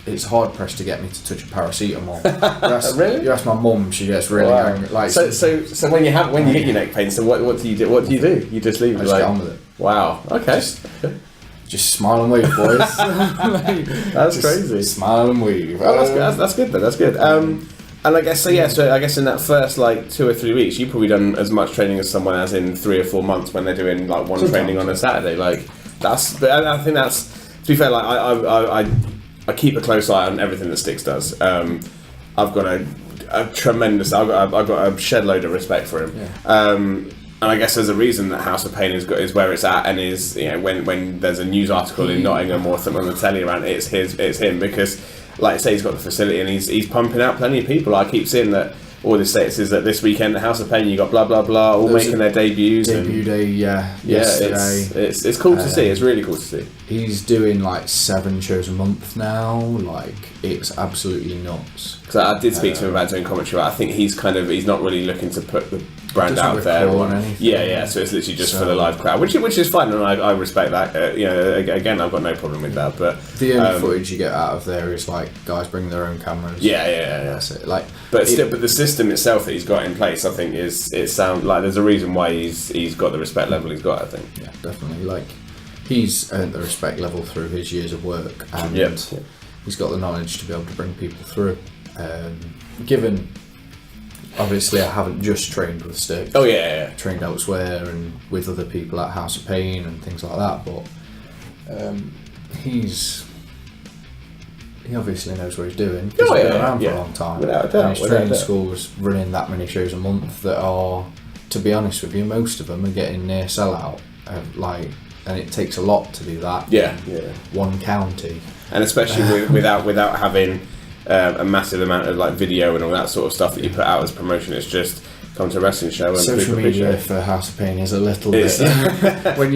It's hard pressed to get me to touch a paracetamol. Really? You ask my mum, she gets really angry. So when you get your neck pain, so what do you do? What do you do? You just leave it? I just get on with it. Wow. Okay. Just smile and wave, boys. That's crazy. Smile and wave. Well, that's good. That's good. And I guess So I guess in that first 2 or 3 weeks, you've probably done as much training as someone has in 3 or 4 months when they're doing one training on a Saturday. But I think that's, to be fair, I keep a close eye on everything that Styx does. I've got a tremendous, I've got a shed load of respect for him. And I guess there's a reason that House of Pain is where it's at, and is when there's a news article in Nottingham or something on the telly around it's him, because like I say, he's got the facility and he's pumping out plenty of people. I keep seeing that all the status is that this weekend at House of Pain you got blah blah blah all making their debuts. Debut day, yesterday. It's cool to see. It's really cool to see. He's doing 7 shows a month now. It's absolutely nuts. Because I did speak to him about doing commentary. I think he's not really looking to put the brand out there. So it's literally just for the live crowd, which is fine, and I respect that. Again, I've got no problem with that. But the only footage you get out of there is guys bringing their own cameras. That's it. But the system itself that he's got in place, I think, it sounds like there's a reason why he's got the respect level he's got. I think. Yeah, definitely. He's earned the respect level through his years of work, and he's got the knowledge to be able to bring people through. Given, obviously, I haven't just trained with Styx. Oh yeah. Trained elsewhere and with other people at House of Pain and things like that. But he obviously knows what he's doing. He's been around for a long time. Without a doubt. And his training school's running that many shows a month that are, to be honest with you, most of them are getting near sellout. And it takes a lot to do that. One county. And especially without having a massive amount of video and all that sort of stuff that you put out as promotion. It's just come to a wrestling show. And social media for House of Pain is a little bit when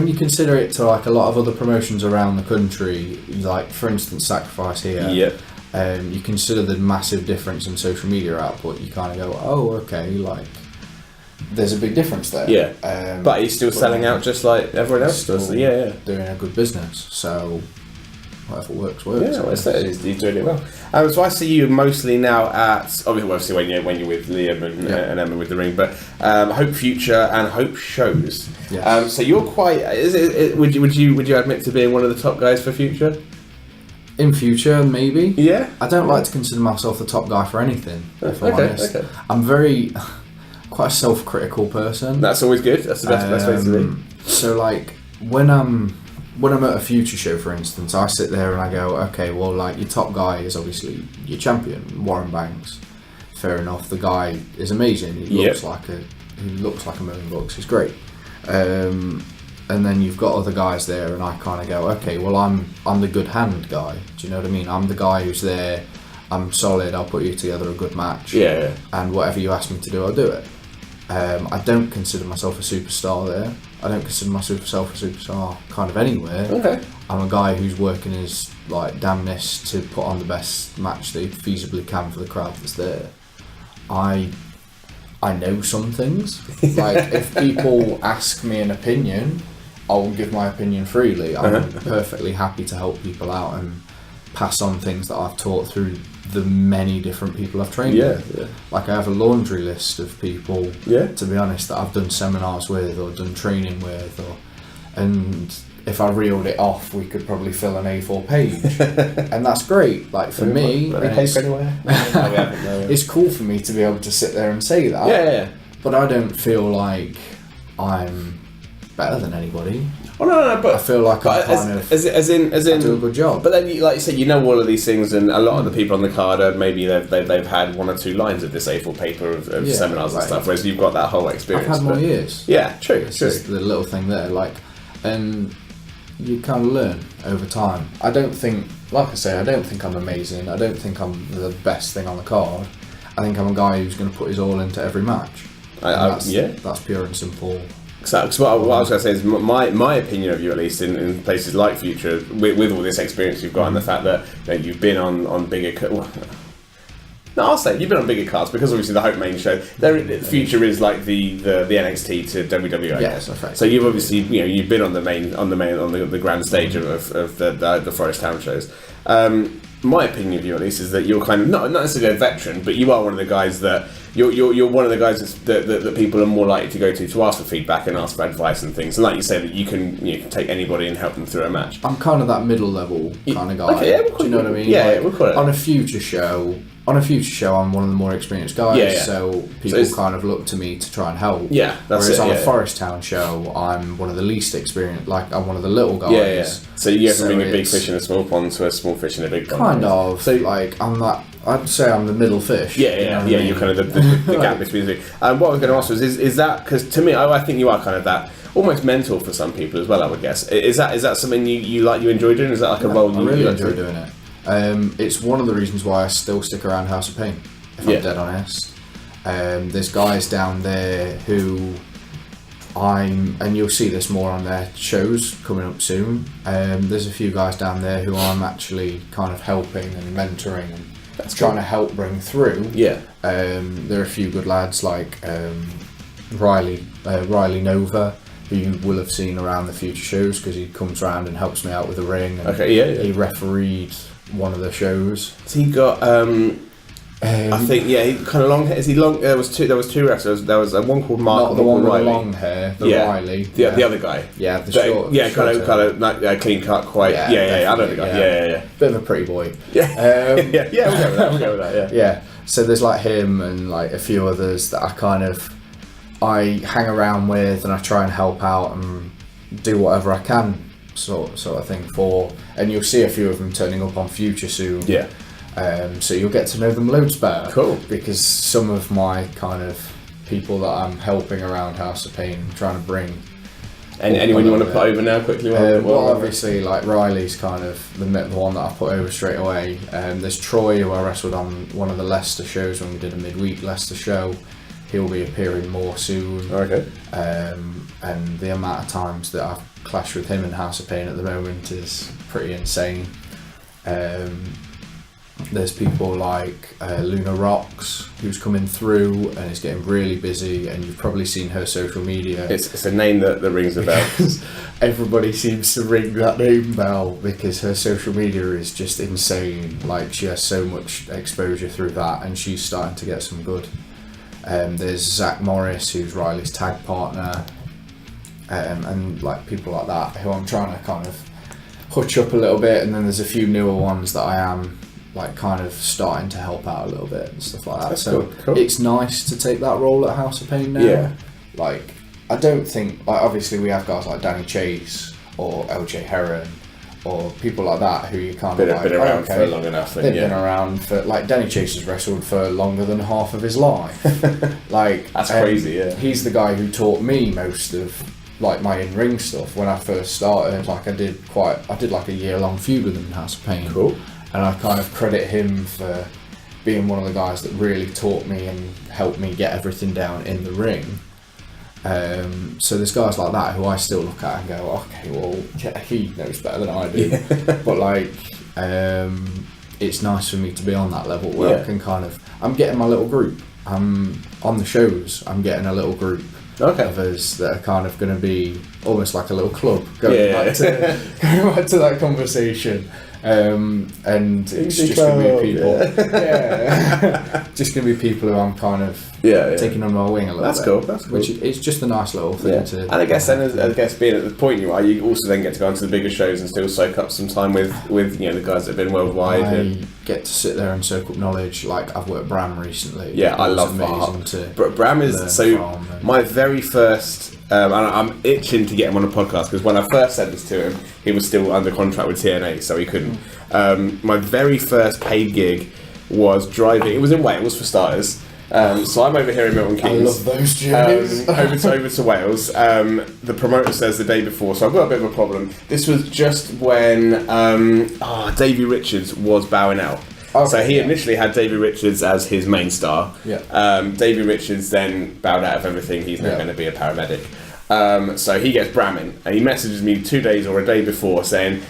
you consider it to like a lot of other promotions around the country, like for instance Sacrifice here. You consider the massive difference in social media output. You kind of go, oh, okay, like there's a big difference there. But he's still selling out just like everyone else does. Doing a good business. So whatever works. He's doing it well. So I see you mostly now at obviously when you're with Liam and Emma with the ring, but Hope Future and Hope shows. Yes. So you're quite. Would you admit to being one of the top guys for Future? In future, maybe. Yeah. I don't like to consider myself the top guy for anything. If I'm honest, I'm quite a self-critical person. That's always good. That's the best way to be. So like when I'm at a Future show, for instance, I sit there and I go, okay, well, like your top guy is obviously your champion, Warren Banks. Fair enough. The guy is amazing. He looks like a million bucks. He's great. And then you've got other guys there, and I kind of go, okay, well, I'm the good hand guy. Do you know what I mean? I'm the guy who's there. I'm solid. I'll put you together a good match. And whatever you ask me to do, I'll do it. I don't consider myself a superstar there. I don't consider myself a superstar kind of anywhere. Okay. I'm a guy who's working his like damnness to put on the best match that he feasibly can for the crowd that's there. I know some things. Like if people ask me an opinion, I'll give my opinion freely. I'm perfectly happy to help people out and pass on things that I've taught through the many different people I've trained with. Like I have a laundry list of people, to be honest, that I've done seminars with or done training with, and if I reeled it off, we could probably fill an A4 page, and that's great. Like for me, it's cool for me to be able to sit there and say that. But I don't feel like I'm better than anybody. Oh no, but I feel like I do a good job. But then, like you said, you know all of these things, and a lot of the people on the card are maybe they've had one or two lines of this A4 paper of seminars and stuff, whereas you've got that whole experience. I've had more years. Yeah, true. It's just the little thing there, like, and you kind of learn over time. I don't think I'm amazing. I don't think I'm the best thing on the card. I think I'm a guy who's going to put his all into every match. That's pure and simple. So what I was going to say is my opinion of you, at least in places like Future, with all this experience you've got and the fact that you've been on bigger. I'll say you've been on bigger cards because obviously the Hope main show. Future is like the NXT to WWE. Yes, okay. So you've obviously you've been on the grand stage of the Forest Town shows. My opinion of you, at least, is that you're kind of not necessarily a veteran, but you are one of the guys that you're one of the guys that people are more likely to go to ask for feedback and ask for advice and things. And like you say, that you can take anybody and help them through a match. I'm kind of that middle level kind of guy. Okay, do you know what I mean? Yeah, we'll call it. On a Future show, I'm one of the more experienced guys, so people kind of look to me to try and help. Yeah, that's Whereas it. on a Forest Town show, I'm one of the least experienced. Like I'm one of the little guys. So you have to bring a big fish in a small pond to a small fish in a big pond. Kind of. So like I'd say I'm the middle fish. Yeah. You're kind of the gap between the two. What I was going to ask was, is that, because to me, I think you are kind of that almost mentor for some people as well, I would guess. Is that something you enjoy doing? Is that like a role you really enjoy doing it? It's one of the reasons why I still stick around House of Pain, if I'm dead honest. There's guys down there who and you'll see this more on their shows coming up soon. There's a few guys down there who I'm actually kind of helping and mentoring and trying to help bring through. Yeah. There are a few good lads like Riley Nova, who you will have seen around the Future shows because he comes around and helps me out with the ring. And he refereed one of the shows. So he got I think he kind of long hair. Is he long? There was two wrestlers. There was one called Mark. Not the one with the long hair. Riley. The other guy. Yeah, the short. Yeah, kind of like clean cut, quite. Yeah. I know the guy. Yeah. Bit of a pretty boy. Yeah. We'll go with that. Yeah. So there's like him and like a few others that I hang around with and I try and help out and do whatever I can, sort of thing for. And you'll see a few of them turning up on Future soon. Yeah. So you'll get to know them loads better. Cool. Because some of my kind of people that I'm helping around House of Pain, trying to bring. Anyone you want to put over now quickly? Well, obviously, like Riley's kind of the one that I put over straight away. There's Troy, who I wrestled on one of the Leicester shows when we did a midweek Leicester show. he'll be appearing more soon. Okay. And the amount of times that I've clashed with him in House of Pain at the moment is pretty insane. There's people like Luna Rocks, who's coming through and is getting really busy, and you've probably seen her social media. It's a name that rings a bell. Everybody seems to ring that name bell because her social media is just insane. Like, she has so much exposure through that, and she's starting to get some good. There's Zach Morris, who's Riley's tag partner, and like people like that who I'm trying to kind of hutch up a little bit, and then there's a few newer ones that I am like kind of starting to help out a little bit and stuff like that. That's so cool. It's nice to take that role at House of Pain now. Yeah. Like, I don't think, like, obviously we have guys like Danny Chase or LJ Heron or people like that who you kind of been around for long enough. They've been around for, like, Danny Chase has wrestled for longer than half of his life. Like, that's crazy. Yeah. He's the guy who taught me most of like my in-ring stuff when I first started. Like, I did like a year-long feud with him in House of Pain. Cool. And I kind of credit him for being one of the guys that really taught me and helped me get everything down in the ring. So there's guys like that who I still look at and go, okay, well, yeah, he knows better than I do. But like, it's nice for me to be on that level where I can kind of, I'm getting my little group. I'm on the shows, I'm getting a little group of us that are kind of going to be almost like a little club going back to that conversation. And it's just going to be people, just going to be people who I'm kind of taking on my wing a little bit. That's cool. Which it's just a nice little thing to. And I guess being at the point you are, you also then get to go onto the bigger shows and still soak up some time with the guys that have been worldwide. I get to sit there and soak up knowledge. Like, I've worked Bram recently. Yeah, I love that. Bram is so my very first. And I'm itching to get him on a podcast because when I first said this to him, he was still under contract with TNA, so he couldn't. My very first paid gig was driving. It was in Wales for starters. So I'm over here in Milton Keynes. I love those journeys. over to Wales. The promoter says the day before, so I've got a bit of a problem. This was just when Davey Richards was bowing out. Okay, so he initially had Davey Richards as his main star. Davey Richards then bowed out of everything. He's now going to be a paramedic. So he gets Bram in, and he messages me 2 days or a day before saying,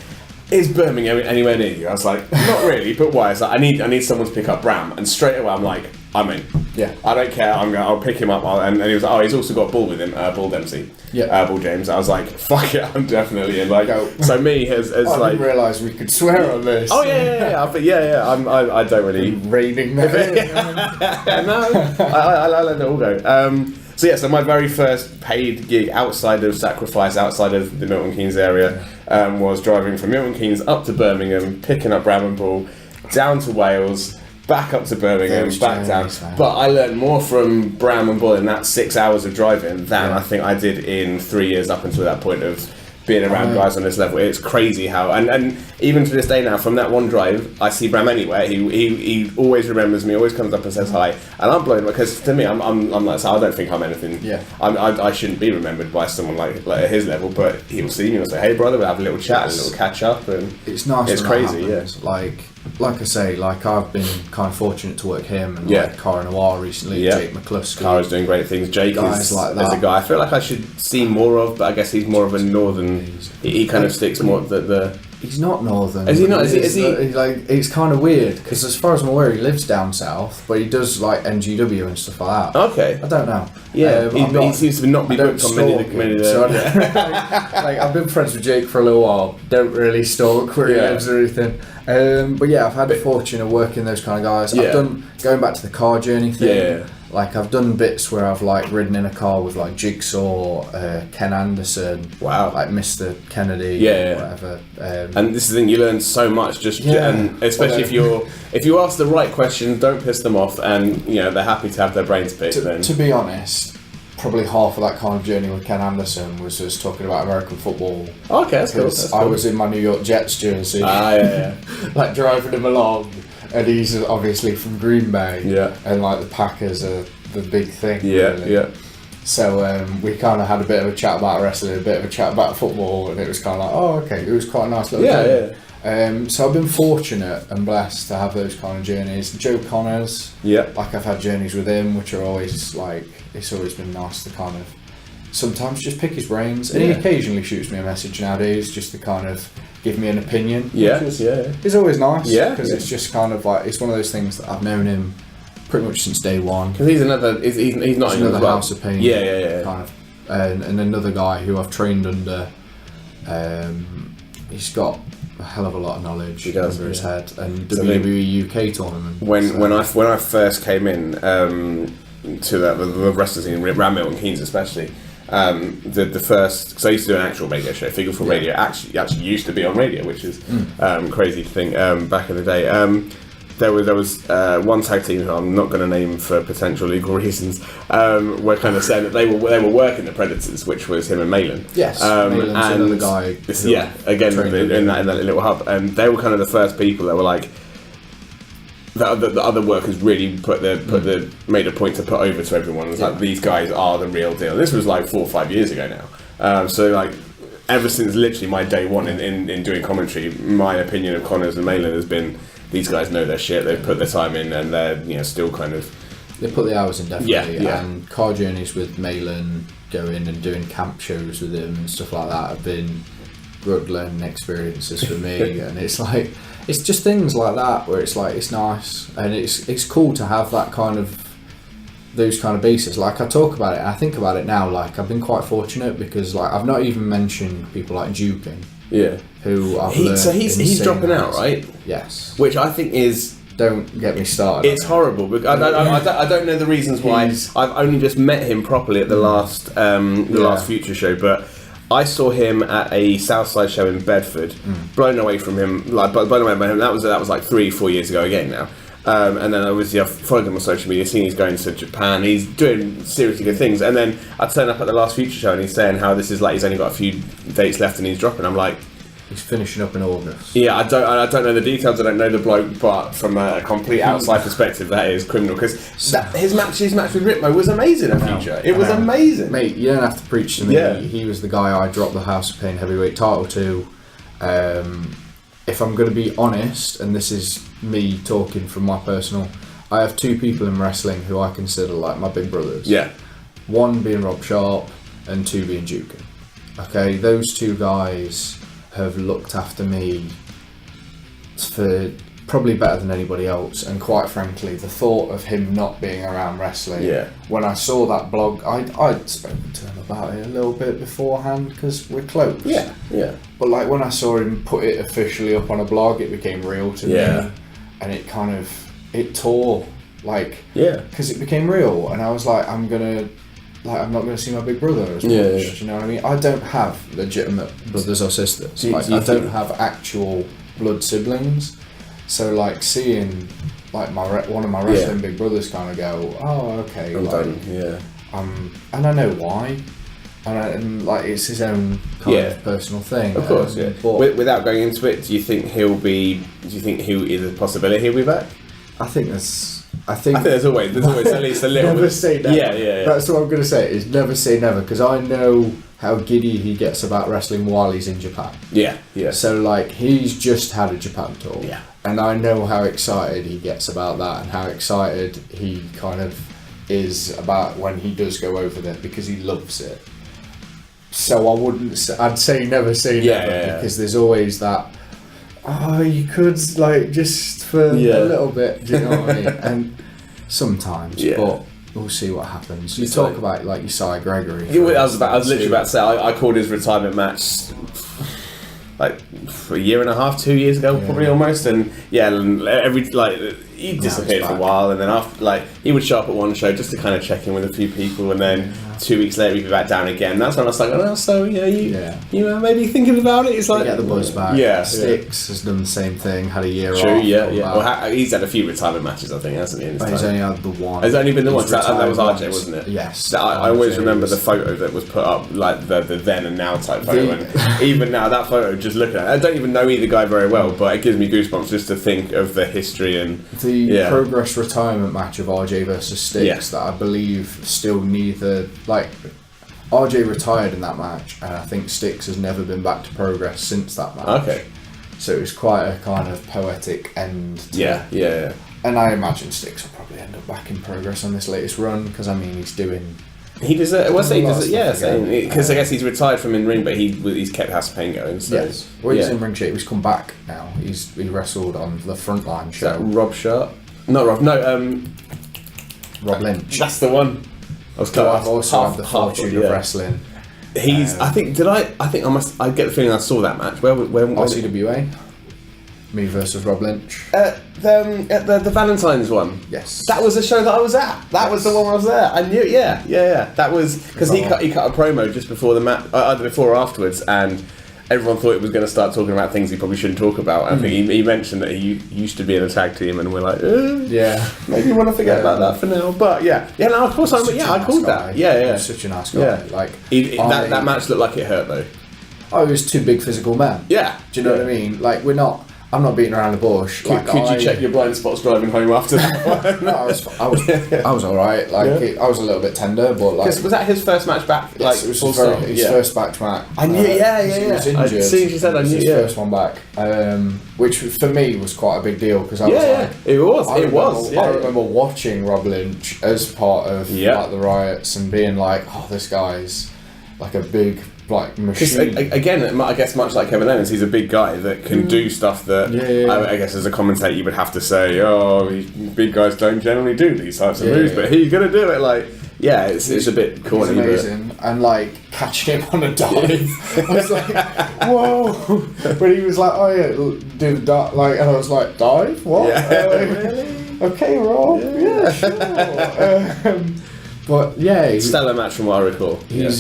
"Is Birmingham anywhere near you?" I was like, "Not really, but why?" It's like, I need someone to pick up Bram, and straight away I'm like, "I'm in. Yeah, I don't care. I'll pick him up." And he was like, "Oh, he's also got Bull with him, Bull Dempsey." Bull James. I was like, "Fuck it, I'm definitely in." Like, so me as I like, didn't realise we could swear on this. Oh yeah. I don't really raining that. No, I let it all go. So my very first paid gig outside of Sacrifice, outside of the Milton Keynes area, was driving from Milton Keynes up to Birmingham, picking up Bram and Bull, down to Wales, back up to Birmingham, back down. But I learned more from Bram and Bull in that 6 hours of driving than I think I did in 3 years up until that point of being around guys on this level. It's crazy how, and even to this day now, from that one drive, I see Bram anywhere. He always remembers me, always comes up and says hi, and I'm blown because to me, I'm like, so I don't think I'm anything. I shouldn't be remembered by someone like at his level, but he'll see me and say, "Hey brother," we'll have a little chat, a little catch up, and it's nice. It's crazy, Like I say, like I've been kind of fortunate to work him and like Cara Noir recently, Jake McCluskey. Cara's doing great things. Jake is like that. Is a guy I feel like I should see more of, but I guess he's more of a northern. He kind of sticks more the. He's not northern. Is he not? Is he? Like, it's kind of weird because as far as I'm aware, he lives down south, but he does like NGW and stuff like that. Okay. I don't know. Yeah, he seems to not be booked on many of the. So like I've been friends with Jake for a little while. Don't really stalk where he lives or anything. But yeah, I've had the fortune of working those kind of guys. I've done, going back to the car journey thing. Like I've done bits where I've like ridden in a car with like Jigsaw, Ken Anderson, like Mr. Kennedy, whatever. And this is the thing, you learn so much and especially if you ask the right questions, don't piss them off, and they're happy to have their brains picked. To be honest, probably half of that kind of journey with Ken Anderson was just talking about American football. Okay, that's cool. I was in my New York Jets jersey, like driving him along. And he's obviously from Green Bay, and like the Packers are the big thing. So we kind of had a bit of a chat about wrestling, a bit of a chat about football, and it was kind of like, oh, okay, it was quite a nice little thing. So I've been fortunate and blessed to have those kind of journeys. Joe Connors, like I've had journeys with him, which are always like, it's always been nice to kind of sometimes just pick his brains. And he occasionally shoots me a message nowadays just to kind of give me an opinion. It's always nice. Because it's just kind of like, it's one of those things that I've known him pretty much since day one. Because he's not another House of Pain. Kind of, and another guy who I've trained under. He's got a hell of a lot of knowledge under his head, and WWE UK tournament. When I first came in to the wrestling scene, Ramil and Keynes especially, the first, because I used to do an actual radio show, Figure 4 Radio, actually used to be on radio, which is crazy to think back in the day. There was one tag team who I'm not going to name for potential legal reasons. Were kind of saying that they were working the Predators, which was him and Malin. Yes, Malin's another guy. Again in that little hub, and they were kind of the first people that were like, the other workers really made a point to put over to everyone. It was like, these guys are the real deal. This was like 4 or 5 years ago now. So like, ever since literally my day one in doing commentary, my opinion of Connors and Malin has been, these guys know their shit, they've put their time in, and they're still kind of... They put the hours in, definitely. And car journeys with Malin, going and doing camp shows with him and stuff like that have been good learning experiences for me. And it's like, it's just things like that where it's like, it's nice, and it's cool to have that kind of, those kind of bases. Like, I talk about it, I think about it now, like, I've been quite fortunate because, like, I've not even mentioned people like Jukin. Who I've learned so he's dropping out, right? Yes. Which I think is... Don't get me started. It's horrible. Because I don't know the reasons why. I've only just met him properly at the last Future show, but I saw him at a Southside show in Bedford. Blown away from him, blown away by him. That was like 3-4 years ago again now. And then obviously I've followed him on social media, seen he's going to Japan, he's doing seriously good things. And then I turn up at the last Future show and he's saying how this is like, he's only got a few dates left and he's dropping. I'm like, he's finishing up in August. Yeah, I don't know the details, I don't know the bloke, but from a complete outside perspective, that is criminal. Because his match with Ritmo was amazing at Future. It was amazing. Mate, you don't have to preach to me. He was the guy I dropped the House of Pain heavyweight title to. If I'm going to be honest, and this is me talking from my personal, I have 2 people in wrestling who I consider like my big brothers. Yeah. One being Rob Sharp and 2 being Jukin. Okay, those 2 guys have looked after me for probably better than anybody else, and quite frankly, the thought of him not being around wrestling, when I saw that blog, I'd spoken to him about it a little bit beforehand because we're close. But like when I saw him put it officially up on a blog, it became real to me, and it kind of, it tore, like, because it became real, and I was like, I'm not going to see my big brother as much, you know what I mean? I don't have legitimate brothers or sisters. Like, I don't have actual blood siblings. So, like, seeing, like, one of my wrestling big brothers kind of go, oh, okay, I'm like, done, and I know why. And like, it's his own kind of personal thing. Of course, But without going into it, do you think he is a possibility he'll be back? I think there's always at least a little. Never say never. Yeah. That's what I'm going to say. Is never say never, because I know how giddy he gets about wrestling while he's in Japan. Yeah. So like, he's just had a Japan tour. Yeah. And I know how excited he gets about that, and how excited he kind of is about when he does go over there, because he loves it. So I'd say never say never, because there's always that, oh, you could, like, just for a little bit, do you know what I mean? And sometimes, but we'll see what happens. You talk about, like, Isaiah Gregory. I was literally about to say, I called his retirement match like a year and a half, 2 years ago, probably almost, and he disappeared for a while, and then after, like, he would show up at one show just to kind of check in with a few people, and then 2 weeks later he'd be back down again. That's when I was like, oh, so you maybe thinking about it. It's like, get the buzz back. Yeah, Styx has done the same thing, had a year off. True, yeah. Well, he's had a few retirement matches, I think, hasn't he? He's only had the one. It's only been the one. That was RJ, wasn't it? Yes. I always remember the photo that was put up, like the then and now type photo. And even now, that photo, just looking at it, I don't even know either guy very well, but it gives me goosebumps just to think of the history and the Progress retirement match of RJ versus Styx that I believe still neither, like, RJ retired in that match, and I think Styx has never been back to Progress since that match. Okay. So it was quite a kind of poetic end to Yeah. And I imagine Styx will probably end up back in progress on this latest run, because I mean he's doing. He does it. What's he does it? Yeah, because I guess he's retired from in ring, but he's kept House of Pain going. So. Yes. Well, he's in ring shape. He's come back now. He wrestled on the Frontline show. Is that Rob Sharp? Not Rob. No. Rob Lynch. That's the one. I've also had the fortune of wrestling. He's. I think I must. I get the feeling I saw that match. Where RCWA. Me versus Rob Lynch. The Valentine's one. Yes. That was the show that I was at. That was the one I was there. I knew. Yeah. That was because he cut a promo just before the match, either before or afterwards, and everyone thought it was going to start talking about things he probably shouldn't talk about. I think he mentioned that he used to be in a tag team, and we're like, maybe you want to forget about that for now. But no, of course I called that. Yeah. He's such a nice guy. Yeah. Like that match looked like it hurt though. I was two big physical men. Yeah. Do you know what I mean? Like I'm not beating around the bush. Could you check your blind spots driving home after that? No, I was all right. I was a little bit tender, but was that his first match back? Yes, it was his first match. I knew. He was injured. As soon as you said, I knew. His first one back, which for me was quite a big deal because I was like, it was. I remember watching Rob Lynch as part of like the riots and being like, oh, this guy's like a big. Like machine. Again, I guess much like Kevin Owens, he's a big guy that can do stuff that I guess as a commentator you would have to say, big guys don't generally do these types of moves, but he's gonna do it. Like, it's a bit corny. He's amazing, and like catching him on a dive, I was like, whoa! But he was like, oh yeah, do the dive, like, and I was like, dive? What? Really? Okay, Rob. Yeah, sure. But stellar match from what I recall. He's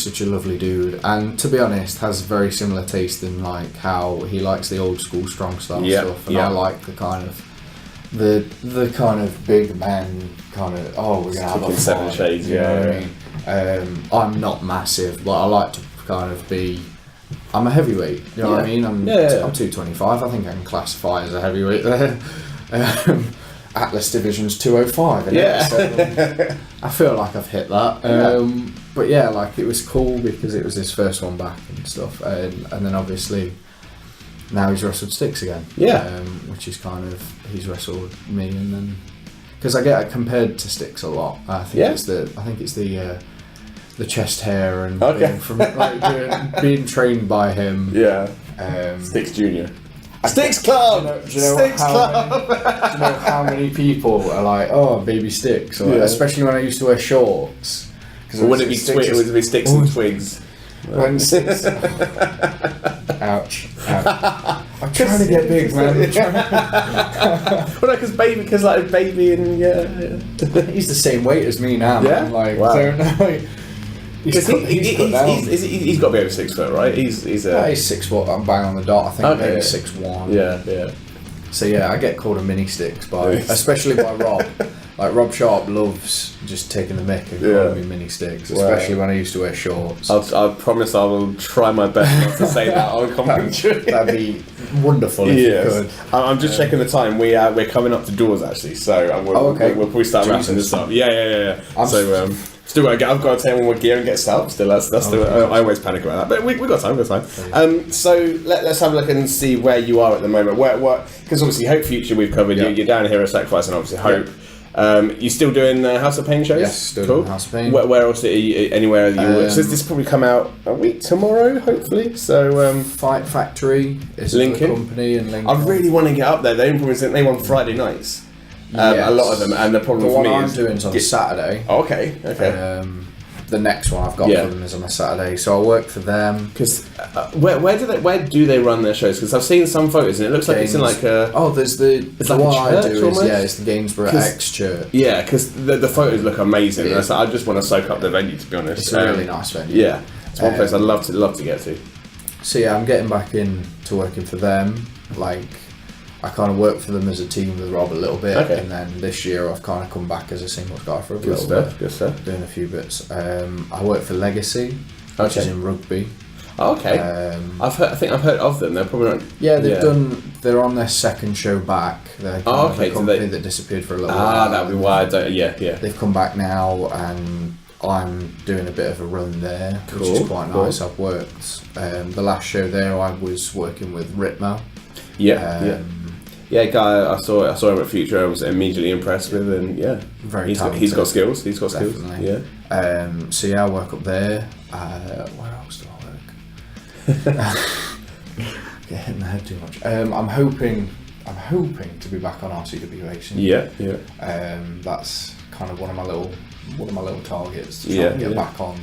such a lovely dude, and to be honest, has very similar taste in like how he likes the old school strong style stuff, and I like the kind of big men kind of. Oh, we're gonna have a Seven Shades. You know what I mean? I'm not massive, but I like to kind of be. I'm a heavyweight. You know what I mean? I'm 225. I think I can classify as a heavyweight there. Atlas Division's 205. So I feel like I've hit that. But like it was cool because it was his first one back and stuff, and then obviously now he's wrestled Styx again. Which is kind of he's wrestled me, and then because I get compared to Styx a lot. I think it's the chest hair and being from being trained by him. Styx Junior. Sticks Club! Do you know how many people are like, oh, baby Sticks? Or, especially when I used to wear shorts. Would it be Sticks and Twigs? When Sticks... Ouch. I'm trying to get big, man. Well, no, because baby and he's the same weight as me now. Yeah? Man. Wow. Because he's got to be over 6 foot, right? He's 6 foot. I'm bang on the dot. I think maybe 6'1". Yeah. So I get called a mini Sticks especially by Rob. Like Rob Sharp loves just taking the mick and calling me mini Sticks, especially when I used to wear shorts. I promise I will try my best not to say that on commentary. That'd be wonderful if you could. I'm just checking the time. We're coming up to doors actually, so we'll probably start wrapping this up. Yeah. Still, I've got to take one more gear and get set up. Still, that's I always panic about that, but we got time. So let's have a look and see where you are at the moment. Because obviously Hope Future we've covered. You're down here at Sacrifice, and obviously Hope. You still doing House of Pain shows? Yes, still doing House of Pain. Where else are you? Anywhere you? So this will probably come out a week tomorrow, hopefully. So Fight Factory is Lincoln. a company in Lincoln. I really want to get up there. The only problem is that they want Friday nights. A lot of them, and the problem for me is I'm doing is on Saturday. Oh, okay. The next one I've got for them is on a Saturday, so I work for them. Because where do they run their shows? Because I've seen some photos and it looks like it's in like a there's the like one a church I do almost? it's the Gainsborough X Church. Yeah, because the photos look amazing. And I just want to soak up the venue, to be honest. It's a really nice venue. Yeah, it's one place I'd love to get to. So I'm getting back into working for them. Like I kind of worked for them as a team with Rob a little bit, and then this year I've kind of come back as a singles guy for a little bit. Good stuff. Doing a few bits. I work for Legacy, which is in rugby. Okay. I think I've heard of them. They're probably not. Yeah, they're on their second show back. They're kind of a company that disappeared for a little while. That'd be why I don't. Yeah. They've come back now, and I'm doing a bit of a run there, which is quite nice. I've worked the last show there. I was working with Ritmo. Yeah. Guy I saw him at Future. I was immediately impressed with, and very he's got skills. He's got skills. Definitely. Yeah. So I work up there. Where else do I work? Get hit in the head too much. I'm hoping to be back on RCWA soon. Yeah. That's kind of one of my little targets to try and get back on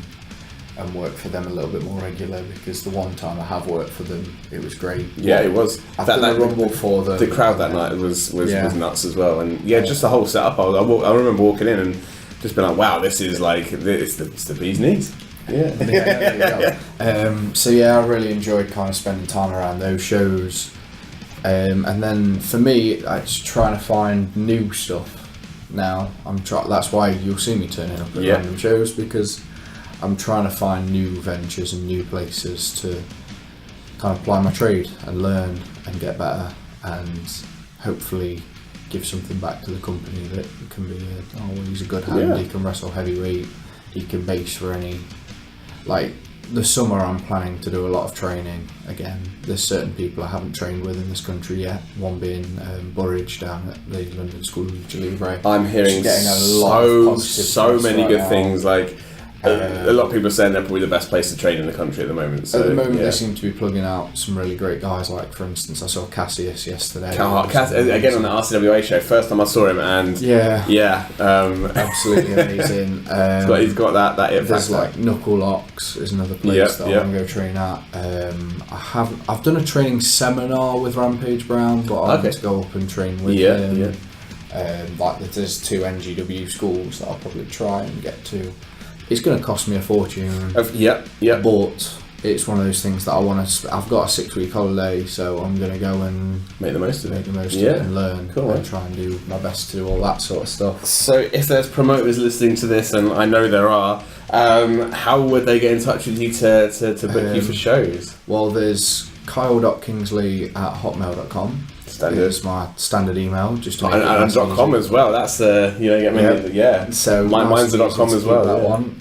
and work for them a little bit more regular, because the one time I have worked for them, it was great. Yeah, it was. I've done a Rumble for them. The crowd that night was nuts as well, and just the whole setup. I remember walking in and just being like, wow, this is like it's the bee's knees. Yeah. There you go. I really enjoyed kind of spending time around those shows, and then for me, it's trying to find new stuff. Now that's why you'll see me turning up at random shows, because I'm trying to find new ventures and new places to kind of apply my trade and learn and get better, and hopefully give something back to the company that can be he's a good hand, he can wrestle heavyweight, he can base for any, like the summer I'm planning to do a lot of training again. There's certain people I haven't trained with in this country yet, one being Burridge down at the London School of Jalivre. I'm hearing so many good things, like a lot of people are saying they're probably the best place to train in the country at the moment. So, at the moment, they seem to be plugging out some really great guys. Like, for instance, I saw Cassius yesterday. Again on the RCWA show, first time I saw him, and absolutely amazing. He's got that it There's factor. like Knuckle Locks is another place that I want to go train at. I've done a training seminar with Rampage Brown, but I want to go up and train with him. There's 2 NGW schools that I'll probably try and get to. It's going to cost me a fortune. But it's one of those things that I want to. I've got a 6-week holiday, so I'm going to go and make the most of it and learn and try and do my best to do all that sort of stuff. So, if there's promoters listening to this, and I know there are, how would they get in touch with you to book you for shows? Well, there's kyle.kingsley@hotmail.com. It's my standard email, just to make and .com as well. That's So mine's a .com as well. That one.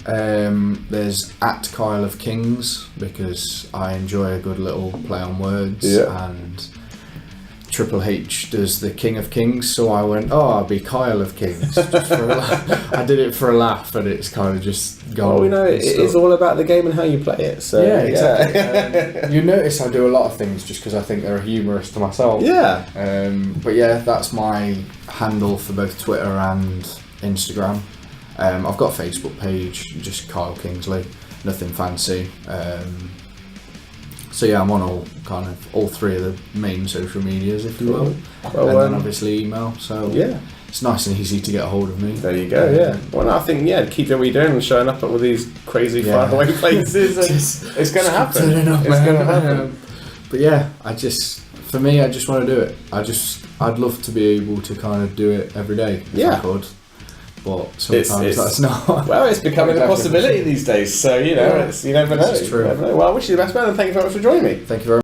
There's @Kyle of Kings, because I enjoy a good little play on words. And Triple H does the King of Kings, so I went, I'll be Kyle of Kings. Just for a laugh. I did it for a laugh, and it's kind of just gone. Well, we know it's all about the game and how you play it. So exactly. You notice I do a lot of things just because I think they're humorous to myself. But that's my handle for both Twitter and Instagram. I've got a Facebook page, just Kyle Kingsley, nothing fancy. I'm on all 3 of the main social medias, if you will. Well, and then obviously email. So it's nice and easy to get a hold of me. There you go. Well, I think keep doing what you're doing and showing up at all these crazy faraway places. It's going to happen. It's going to happen. But I just want to do it. I'd love to be able to kind of do it every day if I could. But sometimes that's not. Well, it's becoming a possibility these days. So you never know. It's true. Well, I wish you the best, man, and thank you very much for joining me. Thank you very much.